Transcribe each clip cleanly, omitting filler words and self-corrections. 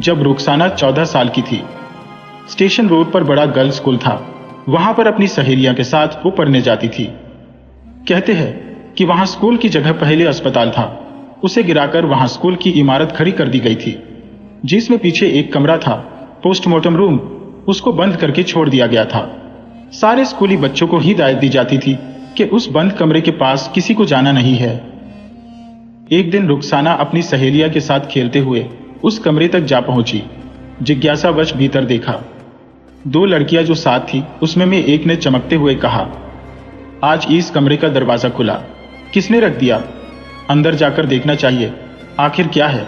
जब रुखसाना 14 साल की थी। स्टेशन रोड पर बड़ा गर्ल्स स्कूल था। वहां पर अपनी सहेलियों के साथ वो पढ़ने जाती थी। कहते हैं कि वहां स्कूल की जगह पहले अस्पताल था, उसे गिराकर वहां स्कूल की इमारत खड़ी कर दी गई थी, जिसमें पीछे एक कमरा था, पोस्टमार्टम रूम, उसको बंद करके छोड़ दिया गया था। सारे स्कूली बच्चों को हिदायत दी जाती थी कि उस बंद कमरे के पास किसी को जाना नहीं है। एक दिन रुखसाना अपनी सहेलिया के साथ खेलते हुए उस कमरे तक जा पहुंची। जिज्ञासावश भीतर देखा। 2 लड़कियां जो साथ थी उसमें में एक ने चमकते हुए कहा, आज इस कमरे का दरवाजा खुला, किसने रख दिया? अंदर जाकर देखना चाहिए, आखिर क्या है।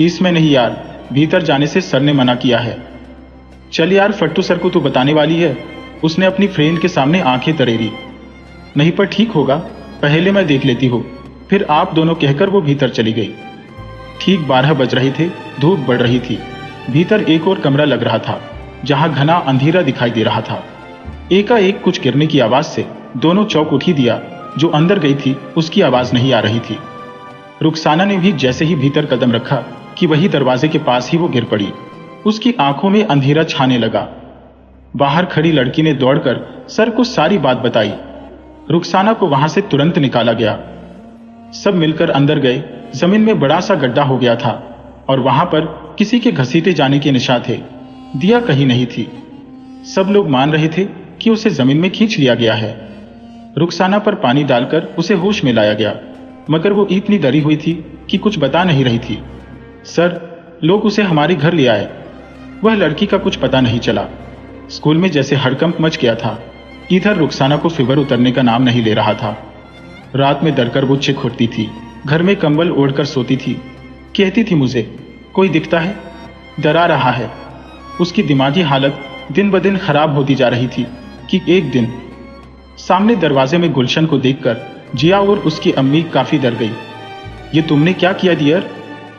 इसमें नहीं यार, भीतर जाने से सर ने मना किया है। चल यार, फट्टू सर को तू बताने वाली है। उसने अपनी फ्रेंड के सामने आंखें तरेरी। नहीं पर ठीक होगा, पहले मैं देख लेती हूँ, फिर आप दोनों कहकर वो भीतर चली गई। ठीक 12 बज रहे थे, धूप बढ़ रही थी। भीतर एक और कमरा लग रहा था जहां घना अंधेरा दिखाई दे रहा था। एकाएक कुछ गिरने की आवाज से दोनों चौंक उठी। दिया जो अंदर गई थी उसकी आवाज नहीं आ रही थी। रुखसाना ने भी जैसे ही भीतर कदम रखा कि वही दरवाजे के पास ही वो गिर पड़ी। उसकी आंखों में अंधेरा छाने लगा। बाहर खड़ी लड़की ने दौड़कर सर को सारी बात बताई। रुखसाना को वहां से तुरंत निकाला गया। सब मिलकर अंदर गए। जमीन में बड़ा सा गड्ढा हो गया था और वहां पर किसी के घसीटे जाने के निशान थे। दिया कहीं नहीं थी। सब लोग मान रहे थे कि उसे जमीन में खींच लिया गया है। रुखसाना पर पानी डालकर उसे होश में लाया गया, मगर वो इतनी डरी हुई थी कि कुछ बता नहीं रही थी। सर, लोग उसे हमारे घर ले आए। वह लड़की का कुछ पता नहीं चला। स्कूल में जैसे हड़कंप मच गया था। इधर रुखसाना को फीवर उतरने का नाम नहीं ले रहा था। रात में डरकर वो चिख उठती थी। घर में कंबल ओढ़कर सोती थी। कहती थी, मुझे कोई दिखता है, डरा रहा है। उसकी दिमागी हालत दिन ब दिन खराब होती जा रही थी कि एक दिन सामने दरवाजे में गुलशन को देखकर जिया और उसकी अम्मी काफी डर गई। ये तुमने क्या किया डियर?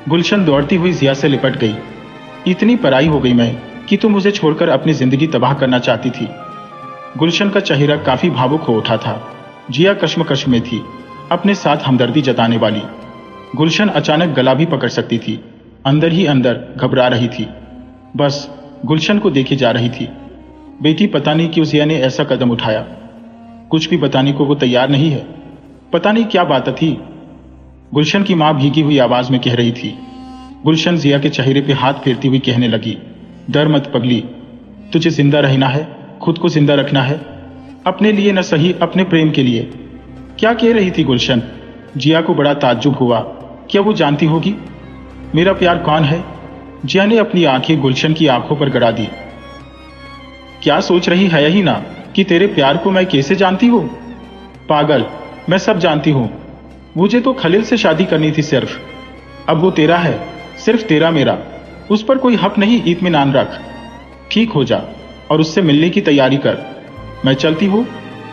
गुलशन दौड़ती हुई जिया से लिपट गई। इतनी पराई हो गई मैं कि तुम मुझे छोड़कर अपनी जिंदगी तबाह करना चाहती थी। गुलशन का चेहरा काफी भावुक हो उठा था। जिया कश्मकश में थी, अपने साथ हमदर्दी जताने वाली। गुलशन अचानक गला भी पकड़ सकती थी। अंदर ही अंदर घबरा रही थी। बस गुलशन को देखे जा रही थी। बेटी, पता नहीं क्यों जिया ने ऐसा कदम उठाया। कुछ भी बताने को वो तैयार नहीं है। पता नहीं क्या बात थी। गुलशन की मां भीगी हुई आवाज में कह रही थी। गुलशन जिया के चेहरे पे हाथ फेरती हुई कहने लगी, डर मत पगली, तुझे जिंदा रहना है, खुद को जिंदा रखना है, अपने लिए न सही अपने प्रेम के लिए। क्या कह रही थी गुलशन? जिया को बड़ा ताज्जुब हुआ। क्या वो जानती होगी मेरा प्यार कौन है? जिया ने अपनी आंखें गुलशन की आंखों पर गड़ा दी। क्या सोच रही है ही ना कि तेरे प्यार को मैं कैसे जानती हूं? पागल, मैं सब जानती हूं। मुझे तो खलील से शादी करनी थी सिर्फ। अब वो तेरा है, सिर्फ तेरा मेरा। उस पर कोई हक नहीं, इत्मीनान रख। ठीक हो जा और उससे मिलने की तैयारी कर। मैं चलती हूं,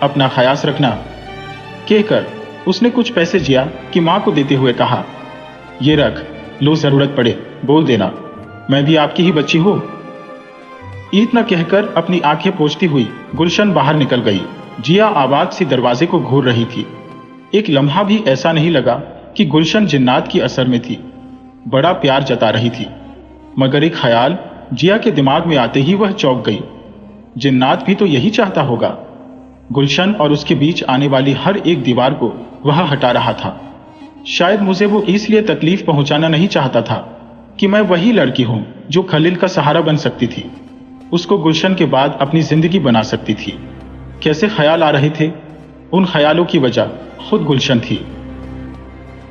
अपना ख्याल रखना। कहकर उसने कुछ पैसे जिया की मां को देते हुए कहा, ये रख लो, जरूरत पड़े बोल देना, मैं भी आपकी ही बच्ची हूं। इतना कहकर अपनी आंखें पोंछती हुई गुलशन बाहर निकल गई। जिया आवाज से दरवाजे को घूर रही थी। एक लम्हा भी ऐसा नहीं लगा कि गुलशन जिन्नात की असर में थी। बड़ा प्यार जता रही थी, मगर एक ख्याल जिया के दिमाग में आते ही वह चौंक गई। जिन्नात भी तो यही चाहता होगा। गुलशन और उसके बीच आने वाली हर एक दीवार को वह हटा रहा था। शायद मुझे वो इसलिए तकलीफ पहुंचाना नहीं चाहता था कि मैं वही लड़की हूं जो खलील का सहारा बन सकती थी, उसको गुलशन के बाद अपनी जिंदगी बना सकती थी। कैसे ख्याल आ रहे थे? उन ख्यालों की वजह खुद गुलशन थी।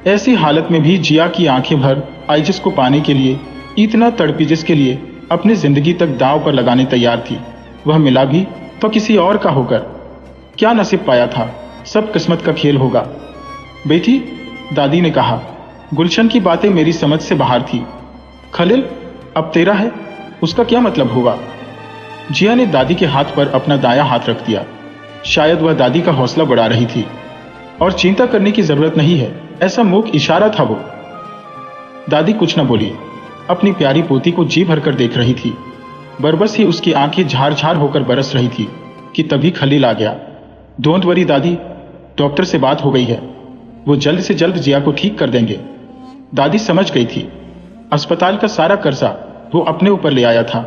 ऐसी हालत में भी जिया की आंखें भर आई जिसको पाने के लिए, इतना तड़पी जिसके लिए अपनी जिंदगी तक दांव पर लगाने तैयार थी। वह मिला भी तो किसी और का होकर। क्या नसीब पाया था, सब किस्मत का खेल होगा। बेटी, दादी ने कहा। गुलशन की बातें मेरी समझ से बाहर थी। खलील अब तेरा है, उसका क्या मतलब हुआ? जिया ने दादी के हाथ पर अपना दायां हाथ रख दिया। शायद वह दादी का हौसला बढ़ा रही थी। और चिंता करने की जरूरत नहीं है, ऐसा मूक इशारा था वो। दादी कुछ न बोली, अपनी प्यारी पोती को जी भरकर देख रही थी। बरबस ही उसकी आंखें झार झार होकर बरस रही थी कि तभी खलील आ गया। डोंट वरी दादी, डॉक्टर से बात हो गई है, वो जल्द से जल्द जिया को ठीक कर देंगे। दादी समझ गई थी। अस्पताल का सारा कर्जा वो अपने ऊपर ले आया था।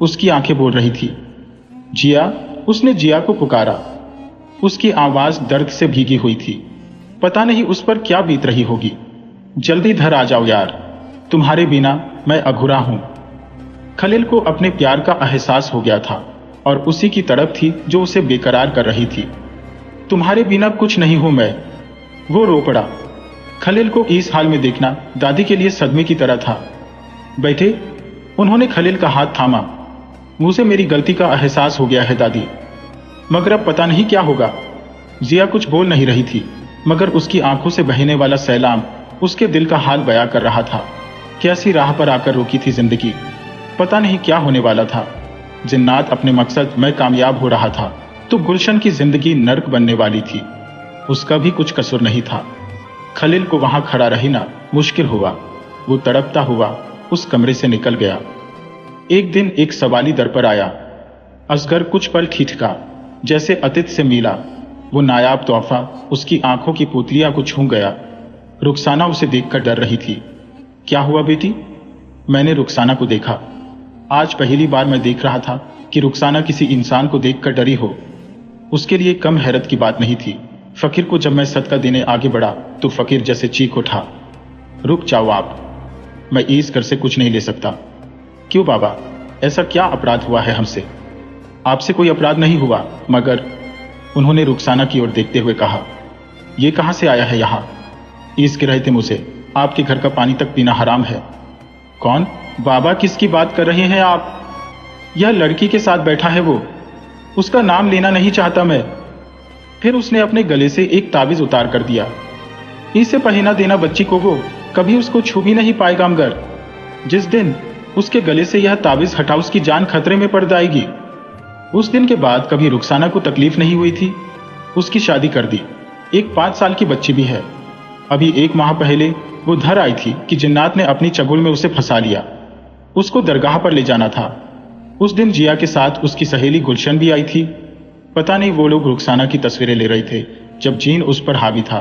उसकी आंखें बोल रही थी, जिया। उसने जिया को पुकारा। उसकी आवाज दर्द से भीगी हुई थी। पता नहीं उस पर क्या बीत रही होगी। जल्दी घर आ जाओ यार, तुम्हारे बिना मैं अधूरा हूं। खलील को अपने प्यार का एहसास हो गया था और उसी की तड़प थी जो उसे बेकरार कर रही थी। तुम्हारे बिना कुछ नहीं हूं मैं, वो रो पड़ा। खलील को इस हाल में देखना दादी के लिए सदमे की तरह था। बैठे, उन्होंने खलील का हाथ थामा। मुझे मेरी गलती का एहसास हो गया है दादी, मगर अब पता नहीं क्या होगा। जिया कुछ बोल नहीं रही थी, मगर उसकी आंखों से बहने वाला सैलाब उसके दिल का हाल बयां कर रहा था। कैसी राह पर आकर रोकी थी जिंदगी, पता नहीं क्या होने वाला था। जिन्नात अपने मकसद में कामयाब हो रहा था तो गुलशन की जिंदगी नर्क बनने वाली थी। उसका भी कुछ कसूर नहीं था। खलील को वहां खड़ा रहना मुश्किल हुआ। वो तड़पता हुआ उस कमरे से निकल गया। एक दिन एक सवाली दर पर आया। असगर कुछ पल ठिठका, जैसे अतीत से मिला। वो नायाब तोहफा उसकी आंखों की पुतलियां को छू गया। रुखसाना उसे देखकर डर रही थी। क्या हुआ बेटी? मैंने रुखसाना को देखा। आज पहली बार मैं देख रहा था कि रुखसाना किसी इंसान को देखकर डरी हो। उसके लिए कम हैरत की बात नहीं थी। फकीर को जब मैं सदका देने आगे बढ़ा तो फकीर जैसे चीख उठा, रुक जाओ आप, मैं इस घर से कुछ नहीं ले सकता। क्यों बाबा, ऐसा क्या अपराध हुआ है हमसे? आपसे कोई अपराध नहीं हुआ, मगर उन्होंने रुखसाना की ओर देखते हुए कहा, यह कहां से आया है यहां? ईस के रहे थे मुझे, आपके घर का पानी तक पीना हराम है। कौन? बाबा, किसकी बात कर रहे हैं आप? यह लड़की के साथ बैठा है वो, उसका नाम लेना नहीं चाहता मैं। फिर उसने अपने गले से एक ताबीज उतार कर दिया। इसे पहना देना बच्ची को, वो कभी उसको छू भी नहीं पाएगा, मगर जिस दिन उसके गले से यह ताबीज हटा उसकी जान खतरे में पड़ जाएगी। उस दिन के बाद कभी रुखसाना को तकलीफ नहीं हुई थी। उसकी शादी कर दी। एक 5 साल की बच्ची भी है। अभी 1 माह पहले वो धर आई थी कि जिन्नात ने अपनी चगुल में उसे फंसा लिया। उसको दरगाह पर ले जाना था। उस दिन जिया के साथ उसकी सहेली गुलशन भी आई थी। पता नहीं वो लोग रुखसाना की तस्वीरें ले रहे थे जब जीन उस पर हावी था।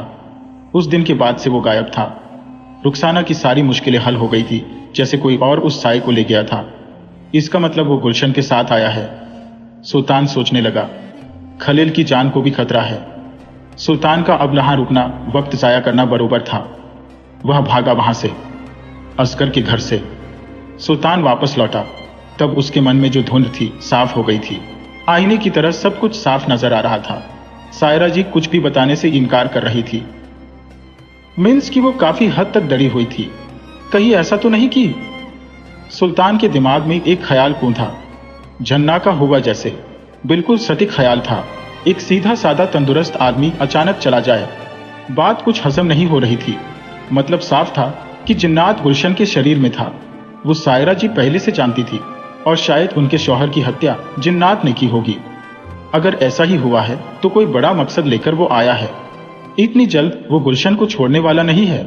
उस दिन के बाद से वो गायब था। रुखसाना की सारी मुश्किलें हल हो गई थी, जैसे कोई और उस साए को ले गया था। इसका मतलब वो गुलशन के साथ आया है। सुल्तान सोचने लगा, खलील की जान को भी खतरा है। सुल्तान का अब यहाँ रुकना वक्त जाया करना बरोबर था। वह भागा वहां से, असगर के घर से। सुल्तान वापस लौटा, तब उसके मन में जो धुंध थी साफ हो गई थी। आईने की तरह सब कुछ साफ नजर आ रहा था। सायरा जी कुछ भी बताने से इनकार कर रही थी। मीन्स कि वो काफी हद तक डरी हुई थी। कहीं ऐसा तो नहीं कि? सुल्तान के दिमाग में एक ख्याल कूंधा, जन्ना का हुआ जैसे। बिल्कुल सटीक ख्याल था। एक सीधा साधा तंदुरुस्त आदमी अचानक चला जाए। बात कुछ हजम नहीं हो रही थी। मतलब साफ था कि जिन्नात गुलशन के शरीर में था। वो सायरा जी पहले से जानती थी और शायद उनके शौहर की हत्या जिन्नात ने की होगी। अगर ऐसा ही हुआ है तो कोई बड़ा मकसद लेकर वो आया है। इतनी जल्द वो गुलशन को छोड़ने वाला नहीं है।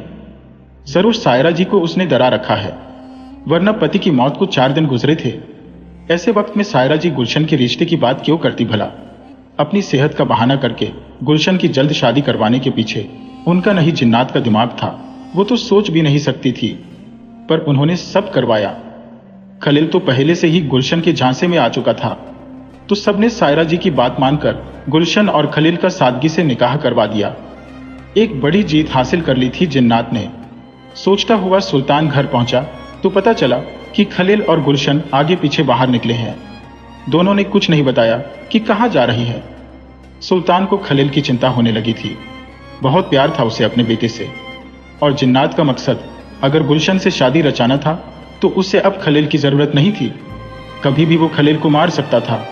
जरूर सायरा जी को उसने डरा रखा है, वरना पति की मौत को 4 दिन गुजरे थे। ऐसे वक्त में सायरा जी गुलशन के रिश्ते की बात क्यों करती भला? अपनी सेहत का बहाना करके गुलशन की जल्द शादी करवाने के पीछे उनका नहीं जिन्नात का दिमाग था। वो तो सोच भी नहीं सकती थी, पर उन्होंने सब करवाया। खलील तो पहले से ही गुलशन के झांसे में आ चुका था, तो सबने सायरा जी की बात मानकर गुलशन और खलील का सादगी से निकाह करवा दिया। एक बड़ी जीत हासिल कर ली थी जिन्नात ने। सोचता हुआ सुल्तान घर पहुंचा तो पता चला कि खलील और गुलशन आगे पीछे बाहर निकले हैं। दोनों ने कुछ नहीं बताया कि कहां जा रही है। सुल्तान को खलील की चिंता होने लगी थी। बहुत प्यार था उसे अपने बेटे से, और जिन्नात का मकसद अगर गुलशन से शादी रचाना था तो उससे अब खलील की जरूरत नहीं थी। कभी भी वो खलील को मार सकता था।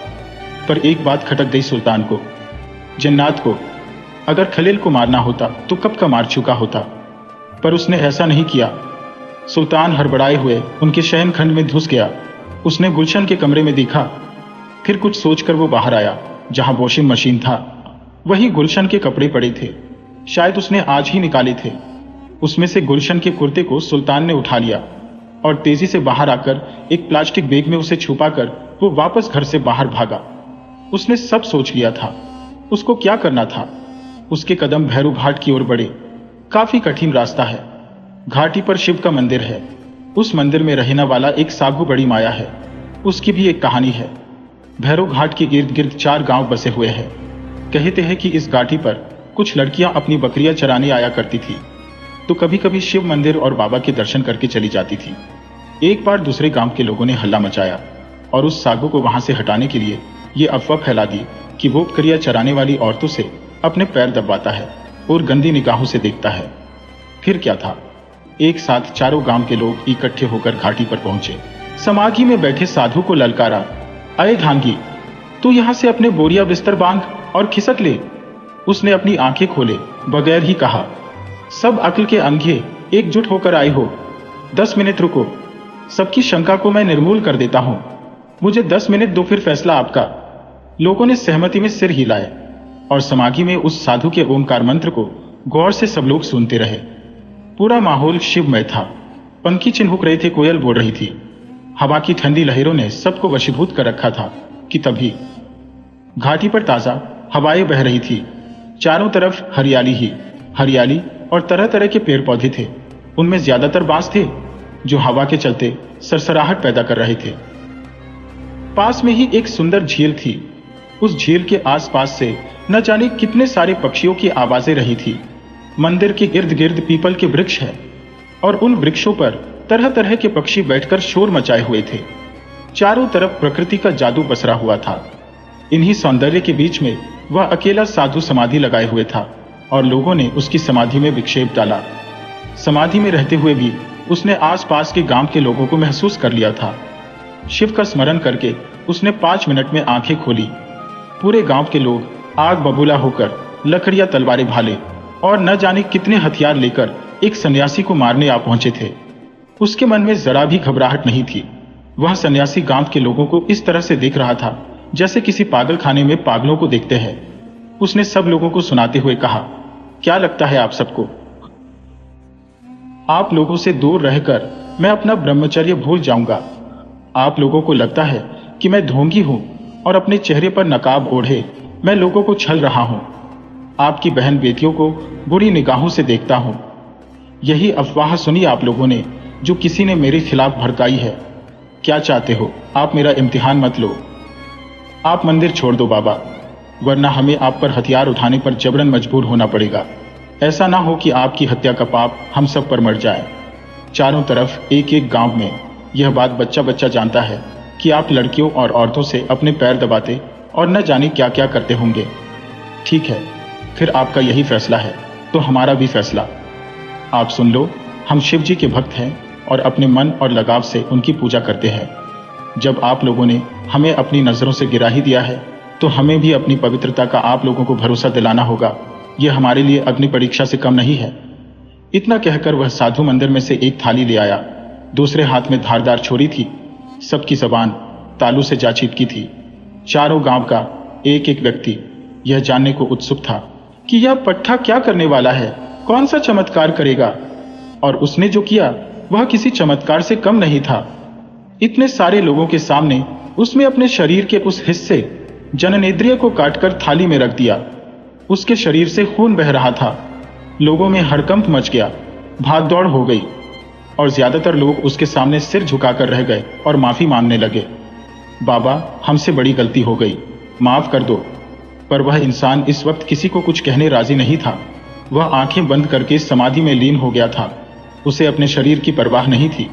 पर एक बात खटक गई सुल्तान को, जिन्नात को। अगर खलील को मारना होता तो कब का मार चुका होता, पर उसने ऐसा नहीं किया। सुल्तान हड़बड़ाए हुए उनके शयन खंड में घुस गया। उसने गुलशन के कमरे में देखा। फिर कुछ सोचकर वो बाहर आया, जहां वॉशिंग मशीन था वहीं गुलशन के कपड़े पड़े थे। शायद उसने आज ही निकाले थे। उसमें से गुलशन के कुर्ते को सुल्तान ने उठा लिया और तेजी से बाहर आकर एक प्लास्टिक बैग में उसे छुपाकर वो वापस घर से बाहर भागा। उसने सब सोच लिया था। उसको क्या करना था। उसके कदम भैरू घाट की ओर बढ़े। काफी कठिन रास्ता है। घाटी पर शिव का मंदिर है। उस मंदिर में रहने वाला एक साधु बड़ी माया है, उसकी भी एक कहानी है। भैरव घाट के इर्द गिर्द 4 गांव बसे हुए हैं। कहते हैं कि इस घाटी पर कुछ लड़कियां अपनी बकरियां चराने आया करती थी, तो कभी कभी शिव मंदिर और बाबा के दर्शन करके चली जाती थी। एक बार दूसरे गांव के लोगों ने हल्ला मचाया और उस साधु को वहां से हटाने के लिए ये अफवाह फैला दी कि वो बकरियां चराने वाली औरतों से अपने पैर दबाता है और गंदी निगाहों से देखता है। फिर क्या था, एक साथ चारों गांव के लोग इकट्ठे होकर घाटी पर पहुंचे। समाधि में बैठे साधु को ललकारा, अरे धांगी, तू यहां से अपने बोरिया बिस्तर बांध और खिसक ले। उसने अपनी आंखें खोले बगैर ही कहा, सब अक्ल के अंधे एकजुट होकर आए हो, 10 मिनट रुको, सबकी शंका को मैं निर्मूल कर देता हूं। मुझे 10 मिनट दो, फिर फैसला आपका। लोगों ने सहमति में सिर हिलाए और समाधि में उस साधु के ओंकार मंत्र को गौर से सब लोग सुनते रहे। पूरा माहौल शिवमय था। पंखी चिन्हुक रहे थे, कोयल बोल रही थी। हवा की ठंडी लहरों ने सबको वशीभूत कर रखा था कि तभी घाटी पर ताजा हवाएं बह रही थी। चारों तरफ हरियाली ही हरियाली और तरह तरह के पेड़ पौधे थे। उनमें ज्यादातर बांस थे जो हवा के चलते सरसराहट पैदा कर रहे थे। पास में ही एक सुंदर झील थी। उस झील के आसपास से न जाने कितने सारे पक्षियों की आवाजें रही थी। मंदिर के इर्द गिर्द पीपल के वृक्ष हैं और उन वृक्षों पर तरह तरह के पक्षी बैठकर शोर मचाए हुए थे। चारों तरफ प्रकृति का जादू पसरा हुआ था। इन्हीं सौंदर्य के बीच में वह अकेला साधु समाधि लगाए हुए था और लोगों ने उसकी समाधि में विक्षेप डाला। समाधि में रहते हुए भी उसने आसपास के गांव के लोगों को महसूस कर लिया था। शिव का स्मरण करके उसने 5 मिनट में आंखें खोली। पूरे गांव के लोग आग बबूला होकर लकड़ियां तलवारें भाले और न जाने कितने हथियार लेकर एक सन्यासी को मारने आ पहुंचे थे। उसके मन में जरा भी घबराहट नहीं थी। वह सन्यासी गांव के लोगों को इस तरह से देख रहा था जैसे किसी पागल खाने में पागलों को देखते हैं। उसने सब लोगों को सुनाते हुए कहा, क्या लगता है आप सबको? आप लोगों से दूर रहकर मैं अपना ब्रह्मचर्य भूल जाऊंगा। आप लोगों को लगता है कि मैं ढोंगी हूं और अपने चेहरे पर नकाब ओढ़े मैं लोगों को छल रहा हूं। आपकी बहन बेटियों को बुरी निगाहों से देखता हूं। यही अफवाह सुनी आप लोगों ने जो किसी ने मेरे खिलाफ भड़काई है। क्या चाहते हो? आप मेरा इम्तिहान मत लो। आप मंदिर छोड़ दो बाबा, वरना हमें आप पर हथियार उठाने पर जबरन मजबूर होना पड़ेगा। ऐसा ना हो कि आपकी हत्या का पाप हम सब पर मर जाए। चारों तरफ एक एक गांव में यह बात बच्चा बच्चा जानता है कि आप लड़कियों और औरतों से अपने पैर दबाते और न जाने क्या क्या करते होंगे। ठीक है, फिर आपका यही फैसला है तो हमारा भी फैसला। आप सुन लो, हम शिव जी के भक्त हैं और अपने मन और लगाव से उनकी पूजा करते हैं। जब आप लोगों ने हमें अपनी नजरों से गिरा ही दिया है तो हमें भी अपनी पवित्रता का आप लोगों को भरोसा दिलाना होगा। यह हमारे लिए अग्नि परीक्षा से कम नहीं है। इतना कहकर वह साधु मंदिर में से एक थाली ले आया। दूसरे हाथ में धारदार छुरी थी। सबकी जबान तालू से जा चिपकी थी। चारों गांव का एक एक व्यक्ति यह जानने को उत्सुक था कि यह पट्टा क्या करने वाला है, कौन सा चमत्कार करेगा। और उसने जो किया वह किसी चमत्कार से कम नहीं था। इतने सारे लोगों के सामने उसने अपने शरीर के उस हिस्से जननेंद्रिय को काटकर थाली में रख दिया। उसके शरीर से खून बह रहा था। लोगों में हड़कंप मच गया, भाग दौड़ हो गई और ज्यादातर लोग उसके सामने सिर झुकाकर रह गए और माफी मांगने लगे। बाबा, हमसे बड़ी गलती हो गई, माफ कर दो। पर वह इंसान इस वक्त किसी को कुछ कहने राजी नहीं था। वह आंखें बंद करके समाधि में लीन हो गया था। उसे अपने शरीर की परवाह नहीं थी।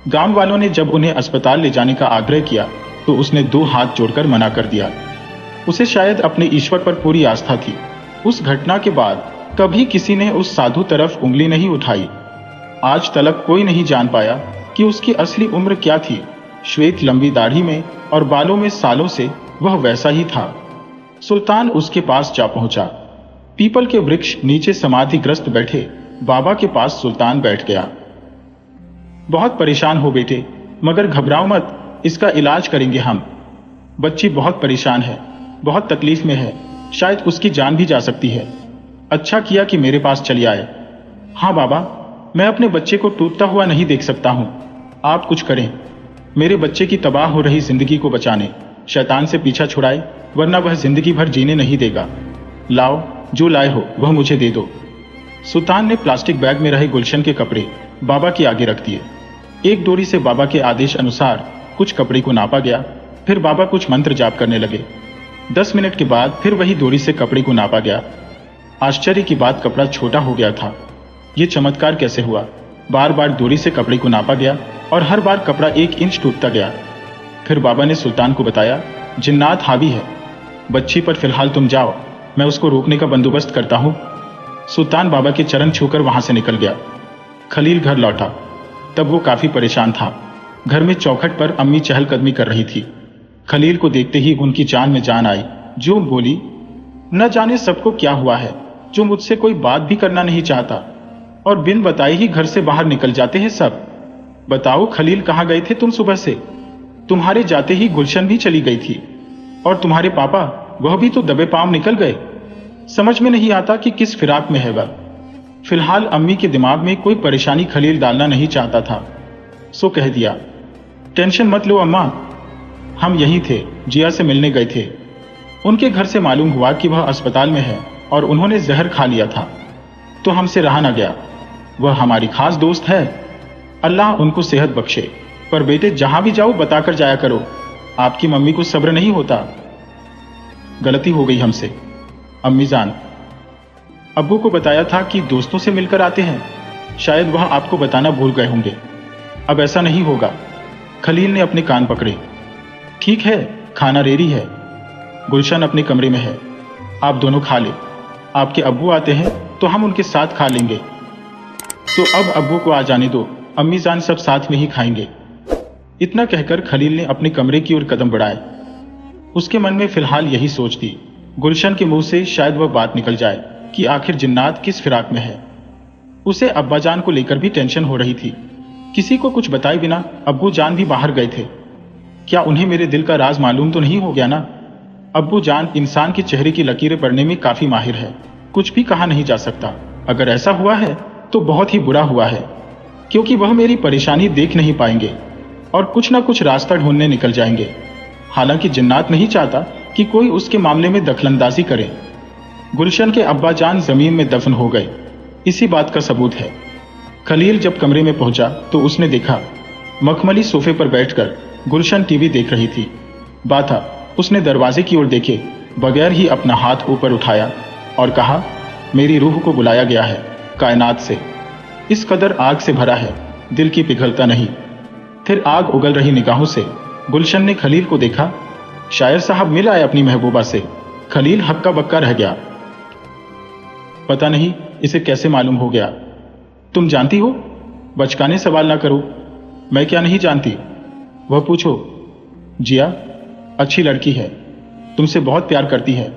गांव वालों ने जब उन्हें अस्पताल ले जाने का आग्रह किया तो उसने 2 हाथ जोड़कर मना कर दिया। उसे शायद अपने ईश्वर पर पूरी आस्था थी। उस घटना के बाद कभी किसी ने उस साधु तरफ उंगली नहीं उठाई। आज तक कोई नहीं जान पाया कि उसकी असली उम्र क्या थी। श्वेत लंबी दाढ़ी में और बालों में सालों से वह वैसा ही था। सुल्तान उसके पास जा पहुंचा। पीपल के वृक्ष नीचे समाधिग्रस्त बैठे बाबा के पास सुल्तान बैठ गया। बहुत परेशान हो बेटे, मगर घबराओ मत, इसका इलाज करेंगे हम। बच्ची बहुत परेशान है, बहुत तकलीफ में है, शायद उसकी जान भी जा सकती है। अच्छा किया कि मेरे पास चली आए। हाँ बाबा, मैं अपने बच्चे को टूटता हुआ नहीं देख सकता हूँ। आप कुछ करें, मेरे बच्चे की तबाह हो रही जिंदगी को बचाने। शैतान से पीछा छुड़ाए, वरना वह जिंदगी भर जीने नहीं देगा। लाओ, जो लाए हो वह मुझे दे दो। सुल्तान ने प्लास्टिक बैग में रहे गुलशन के कपड़े बाबा के आगे रख दिए। एक डोरी से बाबा के आदेश अनुसार कुछ कपड़े को नापा गया। फिर बाबा कुछ मंत्र जाप करने लगे। 10 मिनट के बाद फिर वही डोरी से कपड़े को नापा गया। आश्चर्य की बात, कपड़ा छोटा हो गया था। ये चमत्कार कैसे हुआ? बार बार डोरी से कपड़े को नापा गया और हर बार कपड़ा 1 इंच टूटता गया। फिर बाबा ने सुल्तान को बताया, जिन्नात हावी है, बच्ची पर फिलहाल तुम जाओ, मैं उसको रोकने का बंदोबस्त करता हूं। सुल्तान बाबा के चरण छूकर वहां से निकल गया। खलील घर लौटा। तब वो काफी परेशान था। घर में चौखट पर अम्मी चहलकदमी कर रही थी। खलील को देखते ही उनकी जान में जान आई। जो बोली, न जाने सबको क्या हुआ है, जो मुझसे कोई बात भी करना नहीं चाहता और बिन बताए ही घर से बाहर निकल जाते हैं सब। बताओ खलील, कहाँ गए थे तुम सुबह से? तुम्हारे जाते ही गुलशन भी चली गई थी और तुम्हारे पापा, वह भी तो दबे पांव निकल गए। समझ में नहीं आता कि किस फिराक में है वह। फिलहाल अम्मी के दिमाग में कोई परेशानी खलील डालना नहीं चाहता था, सो कह दिया, टेंशन मत लो अम्मा, हम यहीं थे, जिया से मिलने गए थे। उनके घर से मालूम हुआ कि वह अस्पताल में है और उन्होंने जहर खा लिया था, तो हमसे रहा न गया। वह हमारी खास दोस्त है, अल्लाह उनको सेहत बख्शे। पर बेटे, जहां भी जाओ बताकर जाया करो, आपकी मम्मी को सब्र नहीं होता। गलती हो गई हमसे अम्मी जान। अब्बू को बताया था कि दोस्तों से मिलकर आते हैं, शायद वह आपको बताना भूल गए होंगे। अब ऐसा नहीं होगा। खलील ने अपने कान पकड़े। ठीक है, खाना रेडी है, गुलशन अपने कमरे में है, आप दोनों खा ले। आपके अब्बू आते हैं तो हम उनके साथ खा लेंगे। तो अब अब्बू को आ जाने दो, अम्मी जान सब साथ में ही खाएंगे। इतना कहकर खलील ने अपने कमरे की ओर कदम बढ़ाए। उसके मन में फिलहाल यही सोच थी, गुलशन के मुंह से शायद वह बात निकल जाए कि आखिर जिन्नात किस फिराक में है। उसे अब्बाजान को लेकर भी टेंशन हो रही थी। किसी को कुछ बताए बिना अब्बू जान भी बाहर गए थे। क्या उन्हें मेरे दिल का राज मालूम तो नहीं हो गया ना? अब्बू जान इंसान के चेहरे की लकीरें पढ़ने में काफी माहिर है, कुछ भी कहा नहीं जा सकता। अगर ऐसा हुआ है तो बहुत ही बुरा हुआ है, क्योंकि वह मेरी परेशानी देख नहीं पाएंगे और कुछ ना कुछ रास्ता ढूंढने निकल जाएंगे। हालांकि जिन्नात नहीं चाहता कि कोई उसके मामले में दखलंदाजी करे। गुलशन के अब्बा जान जमीन में दफन हो गए, इसी बात का सबूत है। खलील जब कमरे में पहुंचा तो उसने देखा मखमली सोफे पर बैठकर गुलशन टीवी देख रही थी। बाथा उसने दरवाजे की ओर देखे बगैर ही अपना हाथ ऊपर उठाया और कहा, मेरी रूह को बुलाया गया है कायनात से। इस कदर आग से भरा है, दिल की पिघलता नहीं। फिर आग उगल रही निगाहों से गुलशन ने खलील को देखा। शायर साहब मिल आए अपनी महबूबा से। खलील हक्का बक्का रह गया। पता नहीं इसे कैसे मालूम हो गया। तुम जानती हो? बचकाने सवाल ना करो। मैं क्या नहीं जानती? वह पूछो। जिया अच्छी लड़की है, तुमसे बहुत प्यार करती है,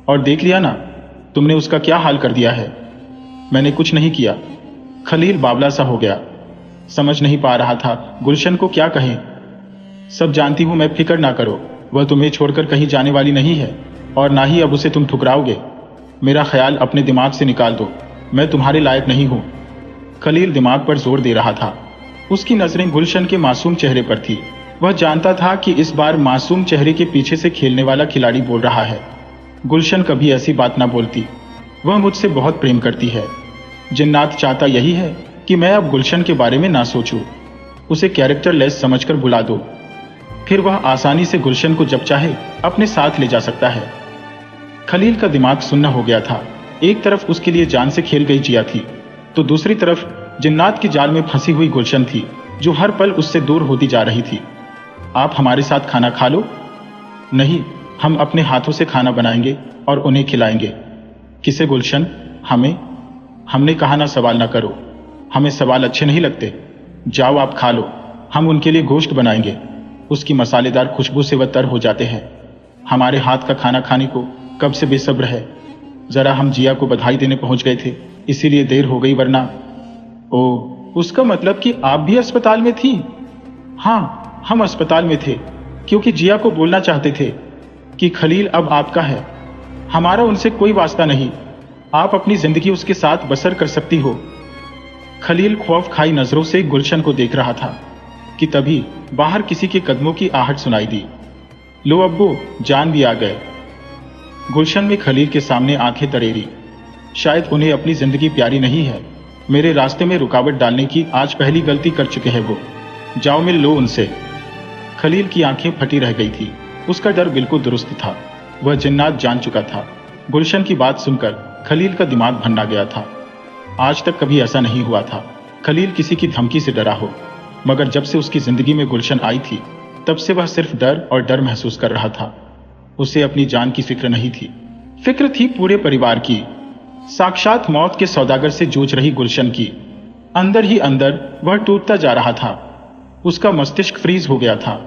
और देख लिया ना तुमने उसका क्या हाल कर दिया है। मैंने कुछ नहीं किया। खलील बावला सा हो गया, समझ नहीं पा रहा था गुलशन को क्या कहें। सब जानती हूं मैं, फिक्र ना करो, वह तुम्हें छोड़कर कहीं जाने वाली नहीं है और ना ही अब उसे तुम ठुकराओगे। मेरा ख्याल अपने दिमाग से निकाल दो, मैं तुम्हारे लायक नहीं हूं। खलील दिमाग पर जोर दे रहा था। उसकी नजरें गुलशन के मासूम चेहरे पर थी। वह जानता था कि इस बार मासूम चेहरे के पीछे से खेलने वाला खिलाड़ी बोल रहा है। गुलशन कभी ऐसी बात ना बोलती। वह मुझसे बहुत प्रेम करती है। जिन्नात चाहता यही है कि मैं अब गुलशन के बारे में ना सोचूं, उसे कैरेक्टर लेस समझकर बुला दो। फिर वह आसानी से गुलशन को जब चाहे अपने साथ ले जा सकता है। खलील का दिमाग सुन्न हो गया था। एक तरफ उसके लिए जान से खेल गई जिया थी, तो दूसरी तरफ जिन्नात की जाल में फंसी हुई गुलशन थी, जो हर पल उससे दूर होती जा रही थी। आप हमारे साथ खाना खा लो। नहीं, हम अपने हाथों से खाना बनाएंगे और उन्हें खिलाएंगे। किसे गुलशन? हमें? हमने कहा ना सवाल ना करो, हमें सवाल अच्छे नहीं लगते। जाओ आप खा लो, हम उनके लिए गोश्त बनाएंगे। उसकी मसालेदार खुशबू से वह तर हो जाते हैं। हमारे हाथ का खाना खाने को कब से बेसब्र है। जरा हम जिया को बधाई देने पहुंच गए थे, इसीलिए देर हो गई, वरना। ओ, उसका मतलब कि आप भी अस्पताल में थी? हाँ, हम अस्पताल में थे, क्योंकि जिया को बोलना चाहते थे कि खलील अब आपका है। हमारा उनसे कोई वास्ता नहीं, आप अपनी जिंदगी उसके साथ बसर कर सकती हो। खलील खौफ खाई नजरों से गुलशन को देख रहा था कि तभी बाहर किसी के कदमों की आहट सुनाई दी। लो अब्बू जान भी आ गए। गुलशन में खलील के सामने आंखें तरेरी। शायद उन्हें अपनी जिंदगी प्यारी नहीं है। मेरे रास्ते में रुकावट डालने की आज पहली गलती कर चुके हैं वो। जाओ मिल लो उनसे। खलील की आंखें फटी रह गई थी। उसका डर बिल्कुल दुरुस्त था। वह जिन्नात जान चुका था। गुलशन की बात सुनकर खलील का दिमाग भन्ना गया था। आज तक कभी ऐसा नहीं हुआ था खलील किसी की धमकी से डरा हो, मगर जब से उसकी जिंदगी में गुलशन आई थी तब से वह सिर्फ डर और डर महसूस कर रहा था। उसे अपनी जान की फिक्र नहीं थी, फिक्र थी पूरे परिवार की। साक्षात मौत के सौदागर से जूझ रही गुलशन की। अंदर ही अंदर वह टूटता जा रहा था। उसका मस्तिष्क फ्रीज हो गया था।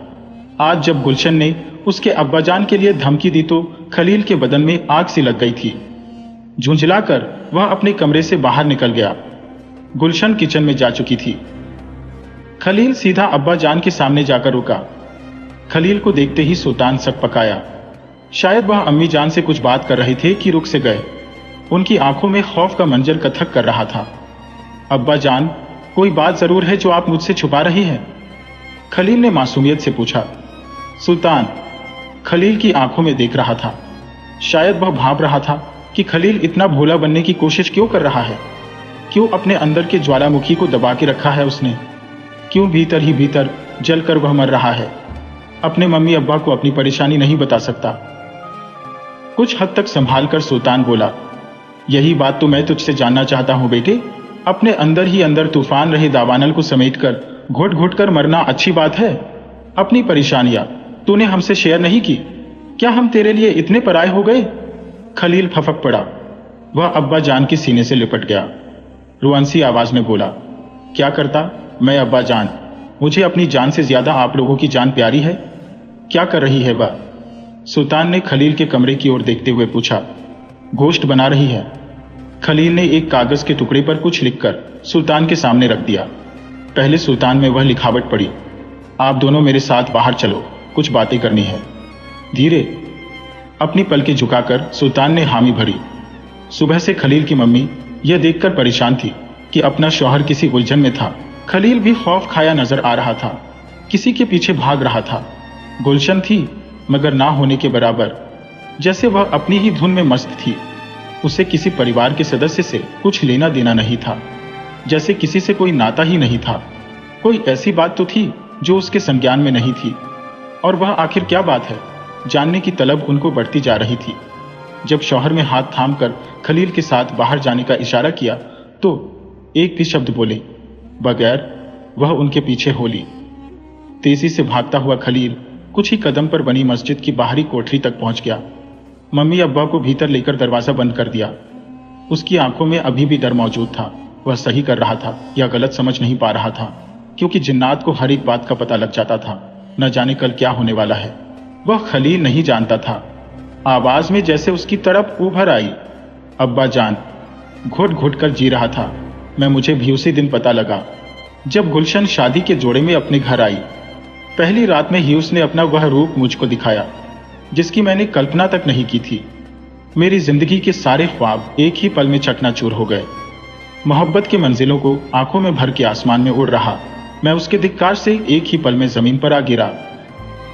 आज जब गुलशन ने उसके अब्बाजान के लिए धमकी दी तो खलील के बदन में आग सी लग गई थी। झुंझलाकर वह अपने कमरे से बाहर निकल गया। गुलशन किचन में जा चुकी थी। खलील सीधा अब्बाजान के सामने जाकर रुका। खलील को देखते ही सुल्तान सक पकाया। शायद वह अम्मी जान से कुछ बात कर रहे थे कि रुक से गए। उनकी आंखों में खौफ का मंजर कथक कर रहा था। अब्बा जान, कोई बात जरूर है जो आप मुझसे छुपा रही हैं? खलील ने मासूमियत से पूछा। सुल्तान खलील की आंखों में देख रहा था। शायद वह भांप रहा था कि खलील इतना भोला बनने की कोशिश क्यों कर रहा है। क्यों अपने अंदर के ज्वालामुखी को दबा के रखा है उसने? क्यों भीतर ही भीतर जलकर वह मर रहा है? अपने मम्मी अब्बा को अपनी परेशानी नहीं बता सकता। कुछ हद तक संभाल कर सुल्तान बोला, यही बात तो मैं तुझसे जानना चाहता हूं बेटे। अपने अंदर ही अंदर तूफान रहे दावानल को समेटकर घुट घुट कर मरना अच्छी बात है? अपनी परेशानियां तूने हमसे शेयर नहीं की? क्या हम तेरे लिए इतने पराये हो गए? खलील फफक पड़ा। वह अब्बा जान के सीने से लिपट गया। रुअंसी आवाज में बोला, क्या करता मैं अब्बा जान? मुझे अपनी जान से ज्यादा आप लोगों की जान प्यारी है। क्या कर रही है वह? सुल्तान ने खलील के कमरे की ओर देखते हुए पूछा। गोश्त बना रही है। खलील ने एक कागज के टुकड़े पर कुछ लिखकर सुल्तान के सामने रख दिया। पहले सुल्तान में वह लिखावट पड़ी, आप दोनों मेरे साथ बाहर चलो, कुछ बातें करनी है। धीरे अपनी पलकें झुकाकर सुल्तान ने हामी भरी। सुबह से खलील की मम्मी यह देखकर परेशान थी कि अपना शौहर किसी उलझन में था। खलील भी खौफ खाया नजर आ रहा था, किसी के पीछे भाग रहा था। गुलशन थी मगर ना होने के बराबर, जैसे वह अपनी ही धुन में मस्त थी। उसे किसी परिवार के सदस्य से कुछ लेना देना नहीं था, जैसे किसी से कोई नाता ही नहीं था। कोई ऐसी बात तो थी जो उसके संज्ञान में नहीं थी, और वह आखिर क्या बात है, जानने की तलब उनको बढ़ती जा रही थी। जब शौहर में हाथ थामकर खलील के साथ बाहर जाने का इशारा किया तो एक भी शब्द बोले बगैर वह उनके पीछे हो ली। तेजी से भागता हुआ खलील कुछ ही कदम पर बनी मस्जिद की बाहरी कोठरी तक पहुंच गया। मम्मी अब्बा को भीतर लेकर दरवाजा बंद कर दिया। उसकी आंखों में अभी भी डर मौजूद था। वह सही कर रहा था या गलत समझ नहीं पा रहा था, क्योंकि जिन्नात को हर एक बात का पता लग जाता था। न जाने कल क्या होने वाला है, वह खलील नहीं जानता था। आवाज में जैसे उसकी तड़प उभर आई, अब्बा जान। घुट घुट कर जी रहा था मैं। मुझे भी उसी दिन पता लगा जब गुलशन शादी के जोड़े में अपने घर आई। पहली रात में ही उसने अपना वह रूप मुझको दिखाया जिसकी मैंने कल्पना तक नहीं की थी। मेरी जिंदगी के सारे ख्वाब एक ही पल में चकनाचूर हो गए। मोहब्बत के मंजिलों को आंखों में भर के आसमान में उड़ रहा मैं उसके धिक्कार से एक ही पल में जमीन पर आ गिरा।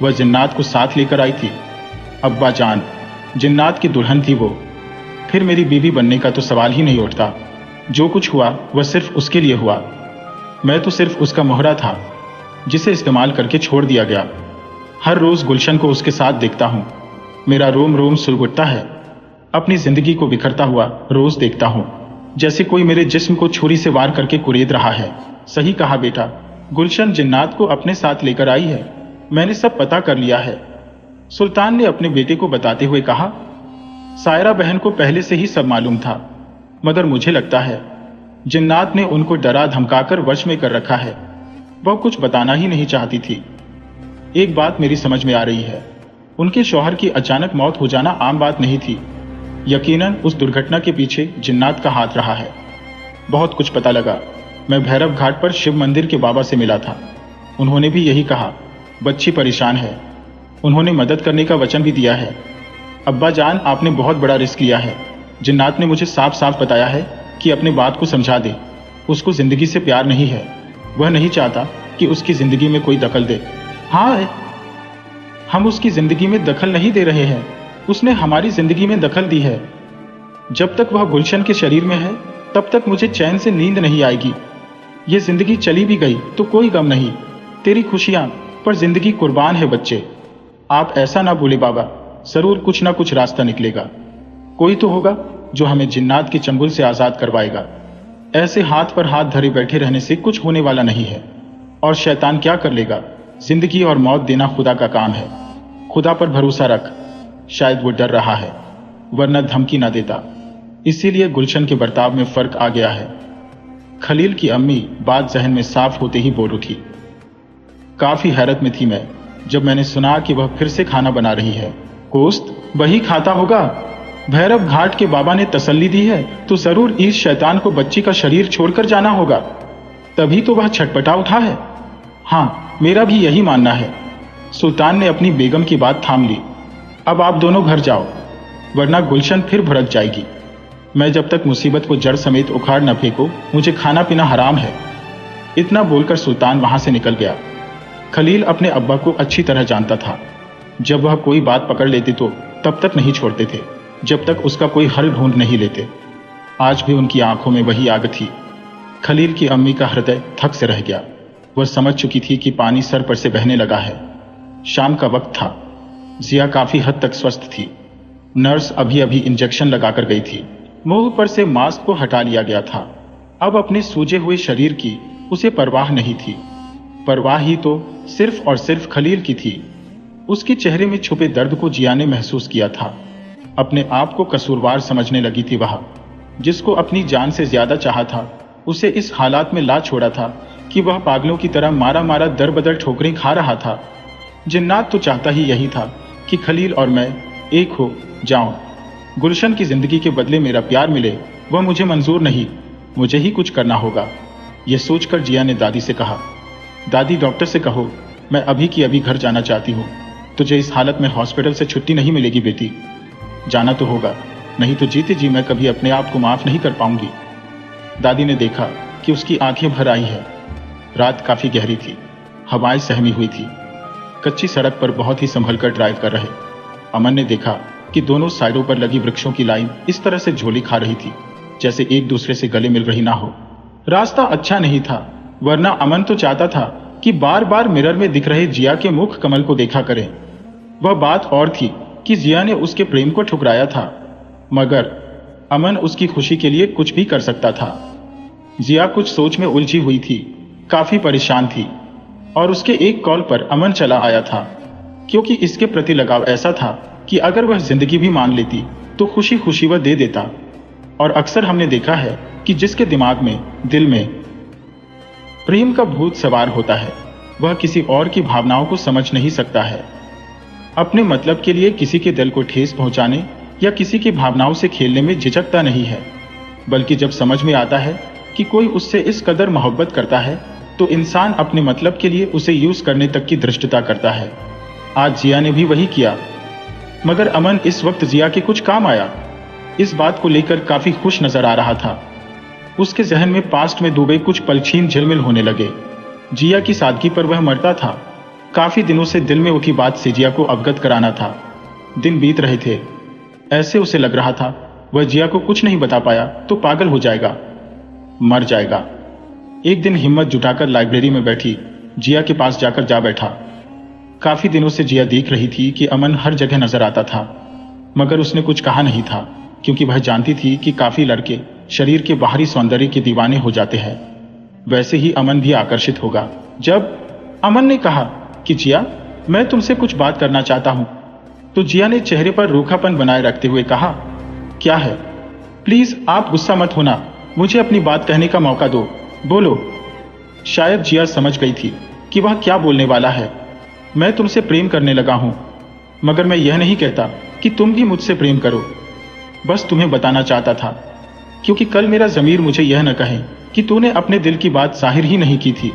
वह जिन्नात को साथ लेकर आई थी। अब्बा जान, जिन्नात की दुल्हन थी वो। फिर मेरी बीवी बनने का तो सवाल ही नहीं उठता। जो कुछ हुआ वह सिर्फ उसके लिए हुआ। मैं तो सिर्फ उसका मोहरा था जिसे इस्तेमाल करके छोड़ दिया गया। हर रोज गुलशन को उसके साथ देखता हूं, मेरा रोम रोम सुलगुटता है। अपनी जिंदगी को बिखरता हुआ रोज देखता हूं, जैसे कोई मेरे जिस्म को छुरी से वार करके कुरेद रहा है। सही कहा बेटा, गुलशन जिन्नात को अपने साथ लेकर आई है। मैंने सब पता कर लिया है, सुल्तान ने अपने बेटे को बताते हुए कहा। सायरा बहन को पहले से ही सब मालूम था, मगर मुझे लगता है जिन्नात ने उनको डरा धमकाकर वश में कर रखा है। वह कुछ बताना ही नहीं चाहती थी। एक बात मेरी समझ में आ रही है, उनके शौहर की अचानक मौत हो जाना आम बात नहीं थी। यकीनन उस दुर्घटना के पीछे जिन्नात का हाथ रहा है। बहुत कुछ पता लगा। मैं भैरव घाट पर शिव मंदिर के बाबा से मिला था। उन्होंने भी यही कहा, बच्ची परेशान है। उन्होंने मदद करने का वचन भी दिया है। अब्बा जान, आपने बहुत बड़ा रिस्क लिया है। जिन्नात ने मुझे साफ साफ बताया है कि अपने बात को समझा दे। उसको जिंदगी से प्यार नहीं है। वह नहीं चाहता कि उसकी जिंदगी में कोई दखल दे। हाँ, हम उसकी जिंदगी में दखल नहीं दे रहे हैं, उसने हमारी जिंदगी में दखल दी है। जब तक वह गुलशन के शरीर में है तब तक मुझे चैन से नींद नहीं आएगी। ये जिंदगी चली भी गई तो कोई गम नहीं, तेरी खुशियां पर जिंदगी कुर्बान है बच्चे। आप ऐसा ना बोले बाबा, जरूर कुछ ना कुछ रास्ता निकलेगा। कोई तो होगा जो हमें जिन्नात के चंगुल से आजाद करवाएगा। ऐसे हाथ पर हाथ धरे बैठे रहने से कुछ होने वाला नहीं है। और शैतान क्या कर लेगा? जिंदगी और मौत देना खुदा का काम है। खुदा पर भरोसा रख। शायद वो डर रहा है, वरना धमकी ना देता। इसीलिए गुलशन के बर्ताव में फर्क आ गया है। खलील की अम्मी बात जहन में साफ होते ही बोल उठी। काफी हैरत में थी मैं जब मैंने सुना कि वह फिर से खाना बना रही है। गोश्त वही खाता होगा। भैरव घाट के बाबा ने तसल्ली दी है तो जरूर इस शैतान को बच्ची का शरीर छोड़कर जाना होगा, तभी तो वह छटपटा उठा है। हाँ, मेरा भी यही मानना है। सुल्तान ने अपनी बेगम की बात थाम ली। अब आप दोनों घर जाओ, वरना गुलशन फिर भड़क जाएगी। मैं जब तक मुसीबत को जड़ समेत उखाड़ न फेंको, मुझे खाना पीना हराम है। इतना बोलकर सुल्तान वहां से निकल गया। खलील अपने अब्बा को अच्छी तरह जानता था। जब वह कोई बात पकड़ लेते तो तब तक नहीं छोड़ते थे जब तक उसका कोई हल ढूंढ नहीं लेते। आज भी उनकी आंखों में वही आग थी। खलील की अम्मी का हृदय थक से रह गया। वह समझ चुकी थी कि पानी सर पर से बहने लगा है। शाम का वक्त था। जिया काफी हद तक स्वस्थ थी। नर्स अभी अभी इंजेक्शन लगाकर गई थी। मुंह पर से मास्क को हटा लिया गया था। अब अपने सूजे हुए शरीर की उसे परवाह नहीं थी। परवाह ही तो सिर्फ और सिर्फ खलील की थी। उसके चेहरे में छुपे दर्द को जिया ने महसूस किया था। अपने आप को कसूरवार समझने लगी थी। वह जिसको अपनी जान से ज्यादा चाहा था, उसे इस हालात में ला छोड़ा था कि वह पागलों की तरह मारा मारा दर बदर ठोकरें खा रहा था। जिन्नात तो चाहता ही यही था कि खलील और मैं एक हो जाऊं। गुलशन की जिंदगी के बदले मेरा प्यार मिले, वह मुझे मंजूर नहीं। मुझे ही कुछ करना होगा। यह सोचकर जिया ने दादी से कहा, दादी डॉक्टर से कहो मैं अभी की अभी घर जाना चाहती हूँ। तुझे इस हालत में हॉस्पिटल से छुट्टी नहीं मिलेगी बेटी। जाना तो होगा, नहीं तो जीते जी मैं कभी अपने आप को माफ नहीं कर पाऊंगी। दादी ने देखा कि उसकी आंखें भर आई है। रात काफी गहरी थी। हवाएं सहमी हुई थी। कच्ची सड़क पर बहुत ही संभल कर ड्राइव कर रहे अमन ने देखा कि दोनों साइडों पर लगी वृक्षों की लाइन इस तरह से झोली खा रही थी जैसे एक दूसरे से गले मिल रही ना हो। रास्ता अच्छा नहीं था, वरना अमन तो चाहता था कि बार बार मिरर में दिख रहे जिया के मुख कमल को देखा करे। वह बात और थी कि जिया ने उसके प्रेम को ठुकराया था, मगर अमन उसकी खुशी के लिए कुछ भी कर सकता था। जिया कुछ सोच में उलझी हुई थी, काफी परेशान थी। और उसके एक कॉल पर अमन चला आया था, क्योंकि इसके प्रति लगाव ऐसा था कि अगर वह जिंदगी भी मान लेती तो खुशी खुशी वह दे देता। और अक्सर हमने देखा है कि जिसके दिमाग में, दिल में प्रेम का भूत सवार होता है, वह किसी और की भावनाओं को समझ नहीं सकता है। अपने मतलब के लिए किसी के दिल को ठेस पहुंचाने या किसी की भावनाओं से खेलने में झिझकता नहीं है, बल्कि जब समझ में आता है कि कोई उससे इस कदर मोहब्बत करता है तो इंसान अपने मतलब के लिए उसे यूज करने तक की धृष्टता करता है। आज जिया ने भी वही किया, मगर अमन इस वक्त जिया के कुछ काम आया। इस बात को लेकर काफी खुश नजर आ रहा था। उसके जहन में पास्ट में डूबे कुछ पलछीन झिलमिल होने लगे। जिया की सादगी पर वह मरता था। काफी दिनों से दिल में उठी बात से जिया को अवगत कराना था। दिन बीत रहे थे। ऐसे उसे लग रहा था वह जिया को कुछ नहीं बता पाया तो पागल हो जाएगा, मर जाएगा। एक दिन हिम्मत जुटाकर लाइब्रेरी में बैठी जिया के पास जाकर जा बैठा। काफी दिनों से जिया देख रही थी कि अमन हर जगह नजर आता था, मगर उसने कुछ कहा नहीं था, क्योंकि वह जानती थी कि काफी लड़के शरीर के बाहरी सौंदर्य के दीवाने हो जाते हैं। वैसे ही अमन भी आकर्षित होगा। जब अमन ने कहा कि जिया, मैं तुमसे कुछ बात करना चाहता हूं, तो जिया ने चेहरे पर रूखापन बनाए रखते हुए कहा, क्या है? प्लीज आप गुस्सा मत होना, मुझे अपनी बात कहने का मौका दो, बोलो। शायद जिया समझ गई थी कि वह क्या बोलने वाला है। मैं तुमसे प्रेम करने लगा हूं, मगर मैं यह नहीं कहता कि तुम भी मुझसे प्रेम करो। बस तुम्हें बताना चाहता था, क्योंकि कल मेरा ज़मीर मुझे यह न कहे कि तूने अपने दिल की बात जाहिर ही नहीं की थी